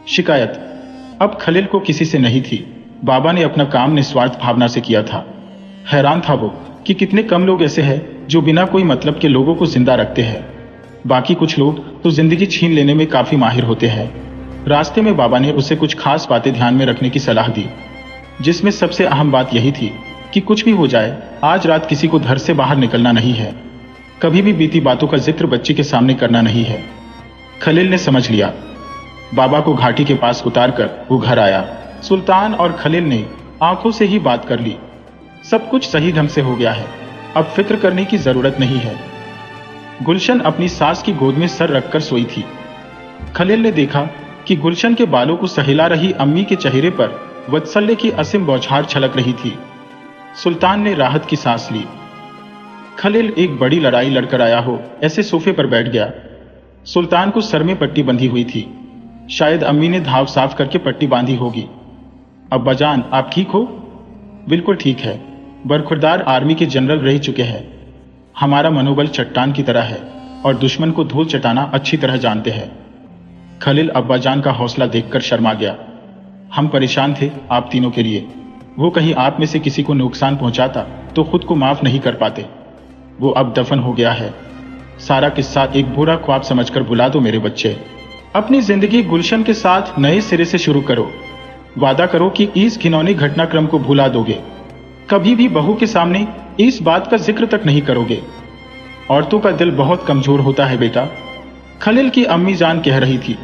शिकायत अब खलील को किसी से नहीं थी। बाबा ने अपना काम निस्वार्थ भावना से किया था। हैरान था वो कि कितने कम लोग ऐसे हैं जो बिना कोई मतलब के लोगों को जिंदा रखते हैं। बाकी कुछ लोग तो जिंदगी छीन लेने में काफी माहिर होते हैं। रास्ते में बाबा ने उसे कुछ खास बातें ध्यान में रखने की सलाह दी, जिसमें सबसे अहम बात यही थी कि कुछ भी हो जाए, आज रात किसी को घर से बाहर निकलना नहीं है। कभी भी बीती बातों का जिक्र बच्ची के सामने करना नहीं है। खलील ने समझ लिया। बाबा को घाटी के पास उतारकर वो घर आया। सुल्तान और खलील ने आंखों से ही बात कर ली। सब कुछ सही ढंग से हो गया है, अब फिक्र करने की जरूरत नहीं है। गुलशन अपनी सास की गोद में सर रखकर सोई थी। खलील ने देखा कि गुलशन के बालों को सहला रही अम्मी के चेहरे पर वात्सल्य की असीम बौछार छलक रही थी। सुल्तान ने राहत की सांस ली। खलील एक बड़ी लड़ाई लड़कर आया हो ऐसे सोफे पर बैठ गया। सुल्तान को सर में पट्टी बंधी हुई थी। शायद अम्मी ने धाव साफ करके पट्टी बांधी होगी। अब्बाजान, आप ठीक हो? बिल्कुल ठीक है। बरखुरदार आर्मी के जनरल रह चुके हैं। हमारा मनोबल चट्टान की तरह है और दुश्मन को धूल चटाना अच्छी तरह जानते हैं। खलील अब्बाजान का हौसला देखकर शर्मा गया। हम परेशान थे आप तीनों के लिए। वो कहीं आप में से किसी को नुकसान पहुंचाता तो खुद को माफ नहीं कर पाते। वो अब दफन हो गया है। सारा किस्सा एक बुरा ख्वाब समझकर भुला दो मेरे बच्चे। अपनी जिंदगी गुलशन के साथ नए सिरे से शुरू करो। वादा करो कि इस घिनौनी घटनाक्रम को भुला दोगे। कभी भी बहू के सामने इस बात का जिक्र तक नहीं करोगे। औरतों का दिल बहुत कमजोर होता है बेटा। खलील की अम्मी जान कह रही थी।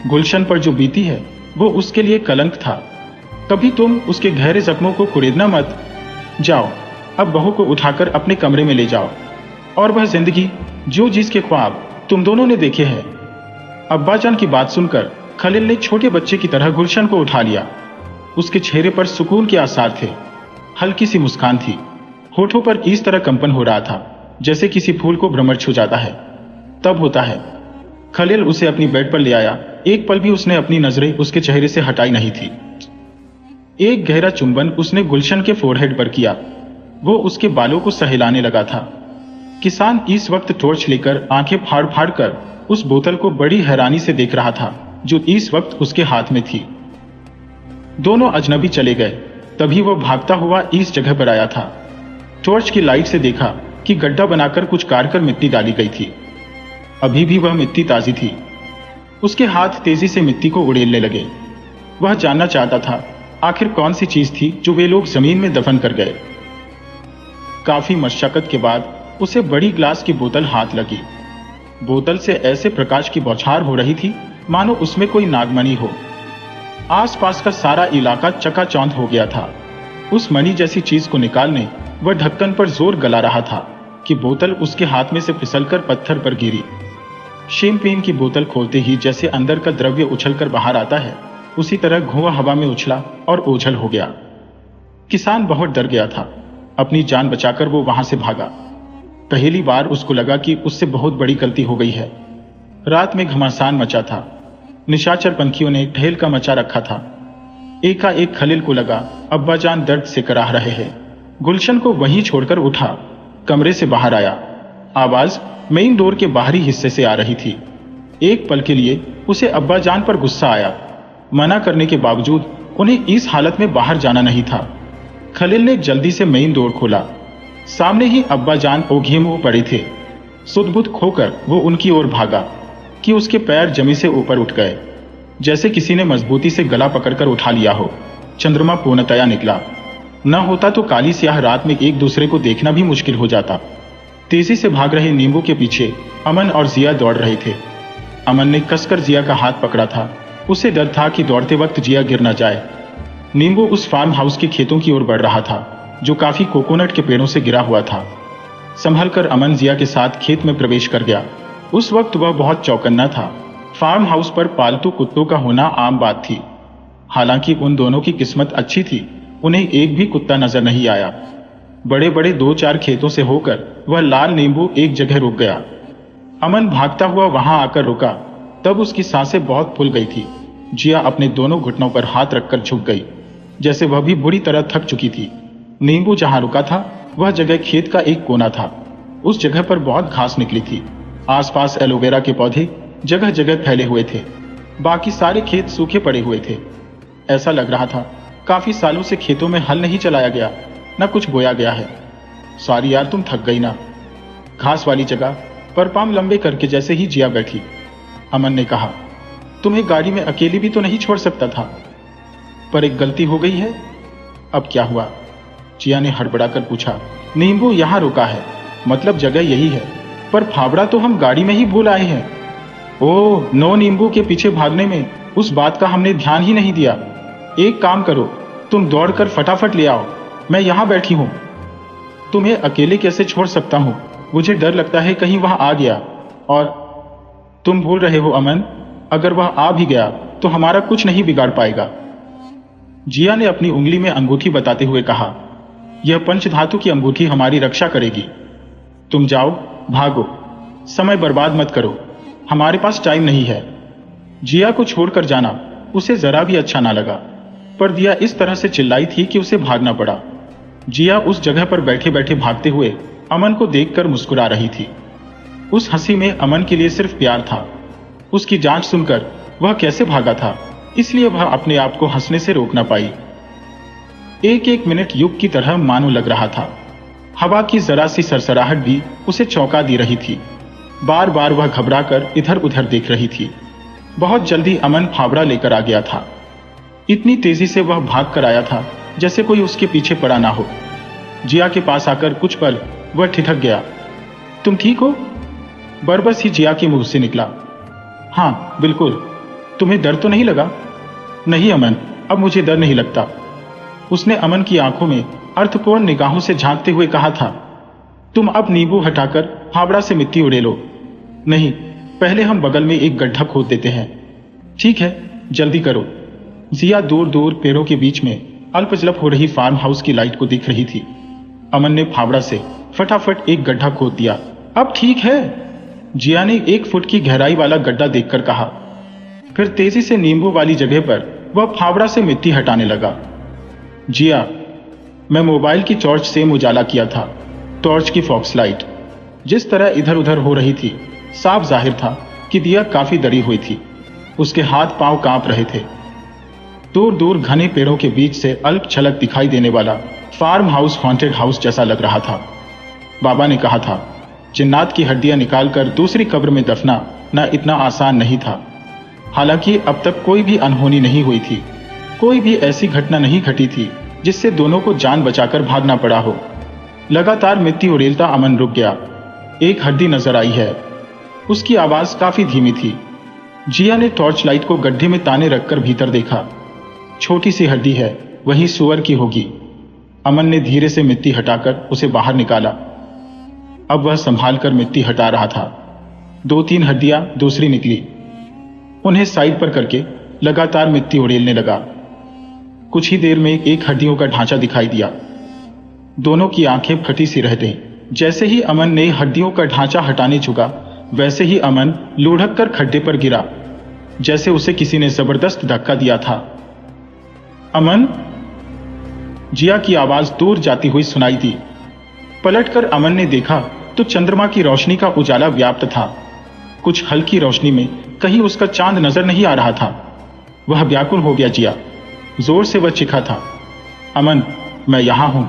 गुलशन पर जो बीती है वो उसके लिए कलंक था। कभी तुम उसके गहरे जख्मों को कुरेदना मत। जाओ, अब बहू को उठाकर अपने कमरे में ले जाओ और वह जिंदगी जो जिसके ख्वाब तुम दोनों ने देखे हैं। अब्बाजान की बात सुनकर खलील ने छोटे बच्चे की तरह गुलशन को उठा लिया। उसके चेहरे पर सुकून के आसार थे। हल्की सी मुस्कान थी। होठों पर इस तरह कंपन हो रहा था जैसे किसी फूल को भ्रमर छू जाता है तब होता है। खलील उसे अपनी बेड पर ले आया। एक पल भी उसने अपनी नजरें उसके चेहरे से हटाई नहीं थी। एक गहरा चुंबन उसने गुलशन के फोरहेड पर किया। वो उसके बालों को सहलाने लगा था। किसान इस वक्त टॉर्च लेकर आंखें फाड़ फाड़ कर उस बोतल को बड़ी हैरानी से देख रहा था जो इस वक्त उसके हाथ में थी। दोनों अजनबी चले गए। तभी वह भागता हुआ इस जगह पर आया था। टॉर्च की लाइट से देखा कि गड्ढा बनाकर कुछ कारकर मिट्टी डाली गई थी। अभी भी वह मिट्टी ताजी थी। उसके हाथ तेजी से मिट्टी को उड़ेलने लगे। वह जानना चाहता था आखिर कौन सी चीज थी जो वे लोग जमीन में दफन कर गए। काफी मशक्कत के बाद उसे बड़ी ग्लास की बोतल हाथ लगी। बोतल से ऐसे प्रकाश की बौछार हो रही थी मानो उसमें कोई नागमणि हो। आसपास का सारा इलाका चकाचौंध हो गया था। उस मणि जैसी चीज को निकालने वह ढक्कन पर जोर गला रहा था कि बोतल उसके हाथ में से फिसलकर पत्थर पर गिरी। शैंपेन की बोतल खोलते ही जैसे अंदर का द्रव्य उछलकर बाहर आता है, उसी तरह धुआं हवा में उछला और ओझल हो गया। किसान बहुत डर गया था। अपनी जान बचाकर वो वहां से भागा। पहली बार उसको लगा कि उससे बहुत बड़ी गलती हो गई है। रात में घमासान मचा था। निशाचर पंखियों ने ठहल का मचा रखा था। एकाएक खलील को लगा अब्बाजान दर्द से कराह रहे हैं। गुलशन को वहीं छोड़कर उठा, कमरे से बाहर आया। आवाज मेन डोर के बाहरी हिस्से से आ रही थी। एक पल के लिए उसे अब्बाजान पर गुस्सा आया। मना करने के बावजूद उन्हें इस हालत में बाहर जाना नहीं था। खलील ने जल्दी से मेन डोर खोला। सामने ही अब्बाजान ओघे मुंह पड़े थे। सुध-बुध खोकर वो उनकी ओर भागा कि उसके पैर जमी से ऊपर उठ गए, जैसे किसी ने मजबूती से गला पकड़कर उठा लिया हो। चंद्रमा पूर्णतया निकला। न होता तो काली स्याह रात में एक दूसरे को देखना भी मुश्किल हो जाता। तेजी से भाग रहे नींबू के पीछे अमन और जिया दौड़ रहे थे। अमन ने कसकर जिया का हाथ पकड़ा था। उसे डर था कि दौड़ते वक्त जिया गिर न जाए। नींबू उस फार्म हाउस के खेतों की ओर बढ़ रहा था, जो काफी कोकोनट के पेड़ों से गिरा हुआ था। संभलकर अमन जिया के साथ खेत में प्रवेश कर गया। उस वक्त वह बहुत चौकन्ना था। फार्म हाउस पर पालतू कुत्तों का होना आम बात थी। हालांकि उन दोनों की किस्मत अच्छी थी, उन्हें एक भी कुत्ता नजर नहीं आया। बड़े बड़े 2-4 खेतों से होकर वह लाल नींबू एक जगह रुक गया। अमन भागता हुआ वहां आकर रुका, तब उसकी सांसें बहुत फूल गई थी। जिया अपने दोनों घुटनों पर हाथ रखकर झुक गई, जैसे वह भी बुरी तरह थक चुकी थी। नींबू जहां रुका था वह जगह खेत का एक कोना था। उस जगह पर बहुत घास निकली थी। आसपास एलोवेरा के पौधे जगह जगह फैले हुए थे। बाकी सारे खेत सूखे पड़े हुए थे। ऐसा लग रहा था काफी सालों से खेतों में हल नहीं चलाया गया, न कुछ बोया गया है। सॉरी यार, तुम थक गई ना। घास वाली जगह पर पाम लंबे करके जैसे ही जिया बैठी, अमन ने कहा, तुम्हें गाड़ी में अकेली भी तो नहीं छोड़ सकता था। पर एक गलती हो गई है। अब क्या हुआ? जिया ने हड़बड़ाकर पूछा। नींबू यहां रुका है, मतलब जगह यही है, पर फावड़ा तो हम गाड़ी में ही भूल आए हैं। ओह नो, नींबू के पीछे भागने में उस बात का हमने ध्यान ही नहीं दिया। एक काम करो, तुम दौड़कर फटाफट ले आओ, मैं यहां बैठी हूं। तुम्हें अकेले कैसे छोड़ सकता हूं? मुझे डर लगता है कहीं वह आ गया और। तुम भूल रहे हो अमन, अगर वह आ भी गया तो हमारा कुछ नहीं बिगाड़ पाएगा। जिया ने अपनी उंगली में अंगूठी बताते हुए कहा, यह पंचधातु की अंगूठी हमारी रक्षा करेगी। तुम जाओ, भागो, समय बर्बाद मत करो, हमारे पास टाइम नहीं है। जिया को छोड़कर जाना उसे जरा भी अच्छा ना लगा, पर दिया इस तरह से चिल्लाई थी कि उसे भागना पड़ा। जिया उस जगह पर बैठे बैठे भागते हुए अमन को देखकर मुस्कुरा रही थी। उस हंसी में अमन के लिए सिर्फ प्यार था। उसकी जांच सुनकर वह कैसे भागा था, इसलिए वह अपने आप को हंसने से रोक न पाई। एक एक मिनट युग की तरह मानो लग रहा था। हवा की जरा सी सरसराहट भी उसे चौंका दी रही थी। बार बार वह घबराकर इधर उधर देख रही थी। बहुत जल्दी अमन फावड़ा लेकर आ गया था। इतनी तेजी से वह भाग कर आया था जैसे कोई उसके पीछे पड़ा ना हो। जिया के पास आकर कुछ पल वह ठिठक गया। तुम ठीक हो? बरबस ही जिया के मुंह से निकला। हाँ बिल्कुल। तुम्हें डर तो नहीं लगा? नहीं अमन, अब मुझे डर नहीं लगता। उसने अमन की आंखों में अर्थपूर्ण निगाहों से झांकते हुए कहा था। तुम अब नींबू हटाकर फावड़ा से मिट्टी उड़ेल लो। नहीं, पहले हम बगल में एक गड्ढा खोद देते हैं। ठीक है, जल्दी करो। जिया दूर दूर पेड़ों के बीच में अल्पजलप हो रही फार्म हाउस की लाइट को देख रही थी। अमन ने फावड़ा से फटाफट एक गड्ढा खोद दिया। अब ठीक है, जिया ने 1 फुट की गहराई वाला गड्ढा देखकर कहा। फिर तेजी से नींबू वाली जगह पर वह फावड़ा से मिट्टी हटाने लगा। जिया, मैं मोबाइल की टॉर्च से उजाला किया था। टॉर्च की फॉक्स लाइट जिस तरह इधर उधर हो रही थी, साफ जाहिर था कि दिया काफी डरी हुई थी। उसके हाथ पांव कांप रहे थे। दूर दूर घने पेड़ों के बीच से अल्प छलक दिखाई देने वाला फार्म हाउस हॉन्टेड हाउस जैसा लग रहा था। बाबा ने कहा था, जिन्नात की हड्डियां निकालकर दूसरी कब्र में दफना न इतना आसान नहीं था। हालांकि अब तक कोई भी अनहोनी नहीं हुई थी। कोई भी ऐसी घटना नहीं घटी थी जिससे दोनों को जान बचाकर भागना पड़ा हो। लगातार मिट्टी उड़ेलता अमन रुक गया। एक हड्डी नजर आई है। उसकी आवाज काफी धीमी थी। जिया ने टॉर्च लाइट को गड्ढे में ताने रखकर भीतर देखा। छोटी सी हड्डी है, वही सुअर की होगी। अमन ने धीरे से मिट्टी हटाकर उसे बाहर निकाला। अब वह संभाल कर मिट्टी हटा रहा था। 2-3 हड्डियां दूसरी निकली। उन्हें साइड पर करके लगातार मिट्टी उड़ेलने लगा। कुछ ही देर में एक हड्डियों का ढांचा दिखाई दिया। दोनों की आंखें फटी सी रह गईं। जैसे ही अमन ने हड्डियों का ढांचा हटाने झुका, वैसे ही अमन लुढ़क कर खड्डे पर गिरा, जैसे उसे किसी ने जबरदस्त धक्का दिया था। अमन! जिया की आवाज दूर जाती हुई सुनाई दी। पलटकर अमन ने देखा तो चंद्रमा की रोशनी का उजाला व्याप्त था। कुछ हल्की रोशनी में कहीं उसका चांद नजर नहीं आ रहा था। वह व्याकुल हो गया। जिया! जोर से वह चीखा था, अमन, मैं यहां हूं।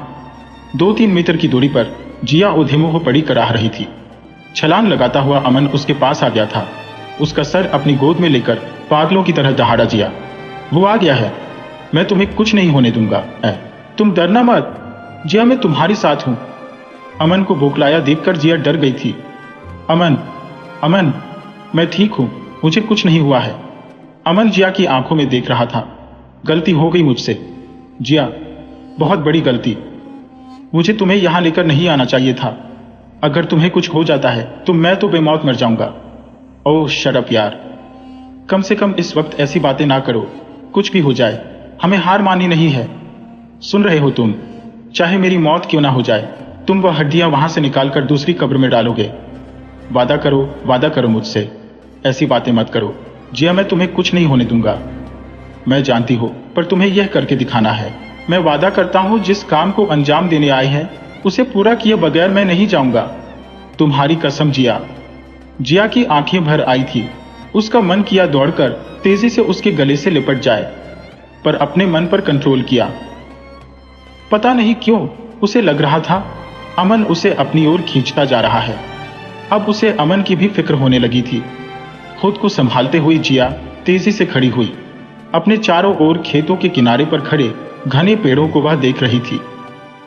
2-3 मीटर की दूरी पर जिया उधेमुह पड़ी कराह रही थी। छलांग लगाता हुआ अमन उसके पास आ गया था। उसका सर अपनी गोद में लेकर पागलों की तरह दहाड़ा जिया। वो आ गया है, मैं तुम्हें कुछ नहीं होने दूंगा। तुम डरना मत, जिया, मैं तुम्हारे साथ हूं। अमन को बौखलाया देखकर जिया डर गई थी। अमन, अमन, मैं ठीक हूं, मुझे कुछ नहीं हुआ है। अमन जिया की आंखों में देख रहा था। गलती हो गई मुझसे जिया, बहुत बड़ी गलती। मुझे तुम्हें यहां लेकर नहीं आना चाहिए था। अगर तुम्हें कुछ हो जाता है तो मैं तो बेमौत मर जाऊंगा। ओह शट अप यार, कम से कम इस वक्त ऐसी बातें ना करो। कुछ भी हो जाए, हमें हार माननी नहीं है। सुन रहे हो तुम? चाहे मेरी मौत क्यों ना हो जाए, तुम वह हड्डियां वहां से निकालकर दूसरी कब्र में डालोगे। वादा करो मुझसे। ऐसी बातें मत करो जिया, मैं तुम्हें कुछ नहीं होने दूंगा। मैं जानती हो, पर तुम्हें यह करके दिखाना है। मैं वादा करता हूं, जिस काम को अंजाम देने आए हैं उसे पूरा किए बगैर मैं नहीं जाऊंगा। तुम्हारी कसम जिया। जिया की आंखें भर आई थी। उसका मन किया दौड़कर तेजी से उसके गले से लिपट जाए, पर अपने मन पर कंट्रोल किया। पता नहीं क्यों उसे लग रहा था अमन उसे अपनी ओर खींचता जा रहा है। अब उसे अमन की भी फिक्र होने लगी थी। खुद को संभालते हुए जिया तेजी से खड़ी हुई। अपने चारों ओर खेतों के किनारे पर खड़े घने पेड़ों को वह देख रही थी।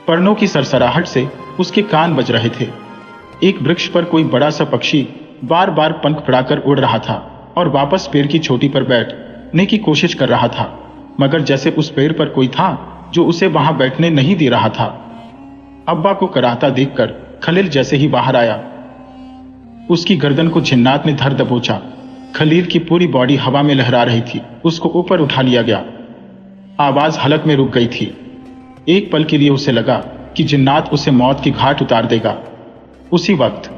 पर्णों की सरसराहट से उसके कान बज रहे थे। एक वृक्ष पर कोई बड़ा सा पक्षी बार बार पंख फड़ाकर उड़ रहा था और वापस पेड़ की चोटी पर बैठने की कोशिश कर रहा था, मगर जैसे उस पेड़ पर कोई था जो उसे वहां बैठने नहीं दे रहा था। अब्बा को कराहता देखकर खलील जैसे ही बाहर आया, उसकी गर्दन को जिन्नात ने धर दबोचा। खलील की पूरी बॉडी हवा में लहरा रही थी। उसको ऊपर उठा लिया गया। आवाज हलक में रुक गई थी। एक पल के लिए उसे लगा कि जिन्नात उसे मौत की घाट उतार देगा। उसी वक्त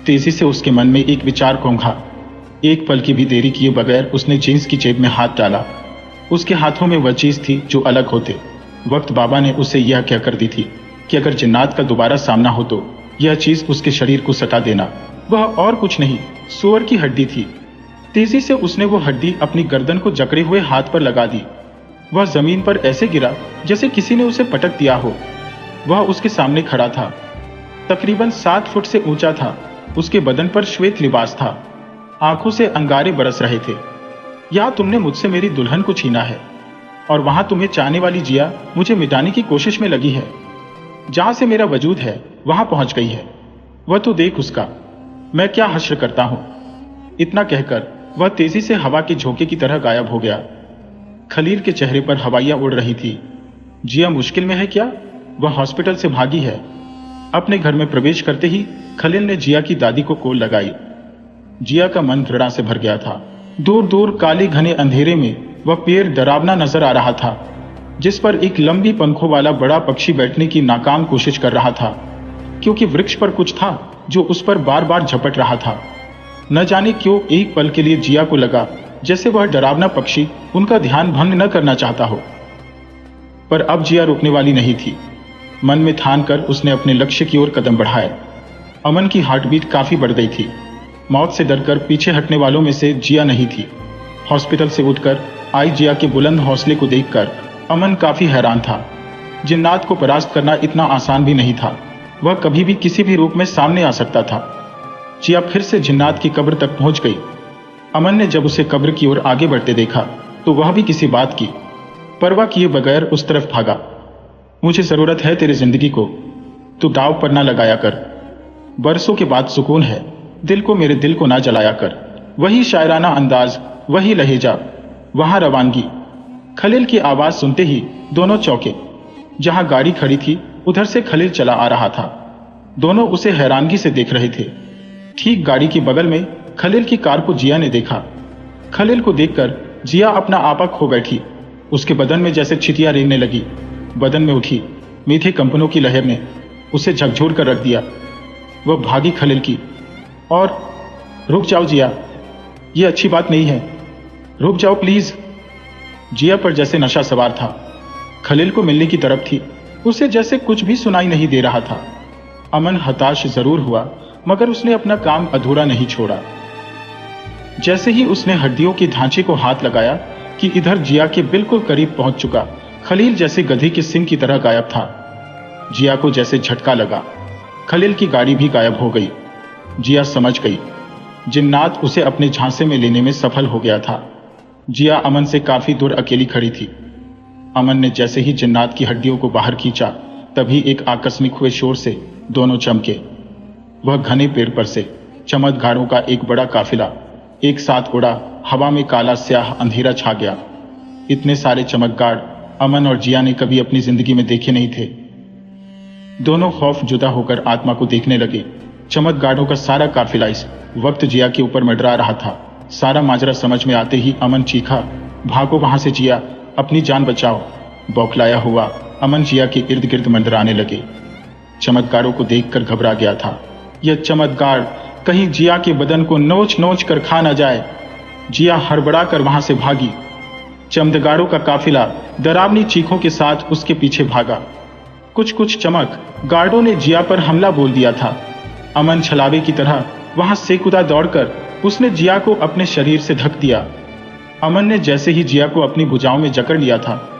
तेजी से उसके मन में एक विचार घोंघा। एक पल की भी देरी किए बगैर उसने जींस की जेब में हाथ डाला। उसके हाथों में वह चीज थी जो अलग होते वक्त बाबा ने उसे यह कहकर दी थी कि अगर जिन्नात का दोबारा सामना हो तो यह चीज उसके शरीर को सटा देना। वह और कुछ नहीं, सुअर की हड्डी थी। तेजी से उसने वो हड्डी अपनी गर्दन को जकड़े हुए हाथ पर लगा दी। वह जमीन पर ऐसे गिरा जैसे किसी ने उसे पटक दिया हो। वह उसके सामने खड़ा था। तकरीबन 7 फुट से ऊंचा था। उसके बदन पर श्वेत लिबास था। आंखों से अंगारे बरस रहे थे। या तुमने मुझसे मेरी दुल्हन को छीना है और वहां तुम्हें चाहने वाली जिया मुझे मिटाने की कोशिश में लगी है। जहां से मेरा वजूद है वहां पहुंच गई है। वह तो देख उसका मैं क्या हश्र करता हूं। इतना कहकर वह तेजी से हवा के झोंके की तरह गायब हो गया। खलील के चेहरे पर हवाइयां उड़ रही थी। जिया मुश्किल में है क्या? वह हॉस्पिटल से भागी है। अपने घर में प्रवेश करते ही खलील ने जिया की दादी को कॉल लगाई। जिया का मन घृणा से भर गया था। दूर दूर काले घने अंधेरे में वह पेड़ डरावना नजर आ रहा था, जिस पर एक लंबी पंखों वाला बड़ा पक्षी बैठने की नाकाम कोशिश कर रहा था, क्योंकि वृक्ष पर कुछ था जो उस पर बार बार झपट रहा था। न जाने क्यों एक पल के लिए जिया को लगा जैसे वह डरावना पक्षी उनका ध्यान भंग न करना चाहता हो। पर अब जिया रुकने वाली नहीं थी। मन में ठान कर उसने अपने लक्ष्य की ओर कदम बढ़ाए। अमन की हार्टबीट काफी बढ़ गई थी। मौत से डरकर पीछे हटने वालों में से जिया नहीं थी। हॉस्पिटल से उठकर आई जिया के बुलंद हौसले को देखकर अमन काफी हैरान था। जिन्नात को परास्त करना इतना आसान भी नहीं था। वह कभी भी किसी भी रूप में सामने आ सकता था। जिया फिर से जिन्नात की कब्र तक पहुंच गई। अमन ने जब उसे कब्र की ओर आगे बढ़ते देखा तो वह भी किसी बात की परवाह किए बगैर उस तरफ भागा। मुझे जरूरत है तेरी जिंदगी को, तू दाव पर ना लगाया कर। बरसों के बाद सुकून है, दिल को मेरे दिल को ना जलाया कर। वही शायराना अंदाज, वही लहेजा, वहां रवानगी। खलील की आवाज सुनते ही दोनों चौंके। जहां गाड़ी खड़ी थी उधर से खलील चला आ रहा था। दोनों उसे हैरानगी से देख रहे थे। ठीक गाड़ी के बगल में खलील की कार को जिया ने देखा। खलील को देखकर जिया अपना आपा खो बैठी। उसके बदन में जैसे छिटियां रेंगने लगी। बदन में उठी मीठे कंपनों की लहर ने उसे झकझोर कर रख दिया। वह भागी खलील की और, रुक जाओ जिया, ये अच्छी बात नहीं है, रुक जाओ प्लीज। जिया पर जैसे नशा सवार था। खलील को मिलने की तरफ थी, उसे जैसे कुछ भी सुनाई नहीं दे रहा था। अमन हताश जरूर हुआ, मगर उसने अपना काम अधूरा नहीं छोड़ा। जैसे ही उसने हड्डियों के ढांचे को हाथ लगाया कि इधर जिया के बिल्कुल करीब पहुंच चुका, खलील जैसे गधे के सिंग की तरह गायब था। जिया को जैसे झटका लगा। खलील की गाड़ी भी गायब हो गई। जिया समझ गई, जिन्नात उसे अपने झांसे में लेने में सफल हो गया था। जिया अमन से काफी दूर अकेली खड़ी थी। अमन ने जैसे ही जिन्नात की हड्डियों को बाहर खींचा, तभी एक आकस्मिक हुए शोर से दोनों चमके। वह घने पेड़ पर से चमत्कारों का एक बड़ा काफिला एक साथ उड़ा। हवा में काला स्याह अंधेरा छा गया। इतने सारे चमकगार अमन और जिया ने कभी अपनी जिंदगी में देखे नहीं थे। दोनों खौफ जुदा होकर आत्मा को देखने लगे। चमत्कारों का सारा काफिला इस वक्त जिया के ऊपर मंडरा रहा था। सारा माजरा समझ में आते ही अमन चीखा, भागो वहां से जिया, अपनी जान बचाओ। बौखलाया हुआ अमन जिया के इर्द गिर्द मंडराने लगे। चमत्कारों को देखकर घबरा गया था। यह चमत्कार कहीं जिया के बदन को नोच नोच कर खा न जाए। जिया हड़बड़ा कर वहां से भागी। चमत्कारों का काफिला डरावनी चीखों के साथ उसके पीछे भागा। कुछ चमक गार्डों ने जिया पर हमला बोल दिया था। अमन छलावे की तरह वहां से कूदा दौड़कर उसने जिया को अपने शरीर से ढक दिया। अमन ने जैसे ही जिया को अपनी भुजाओं में जकड़ लिया था,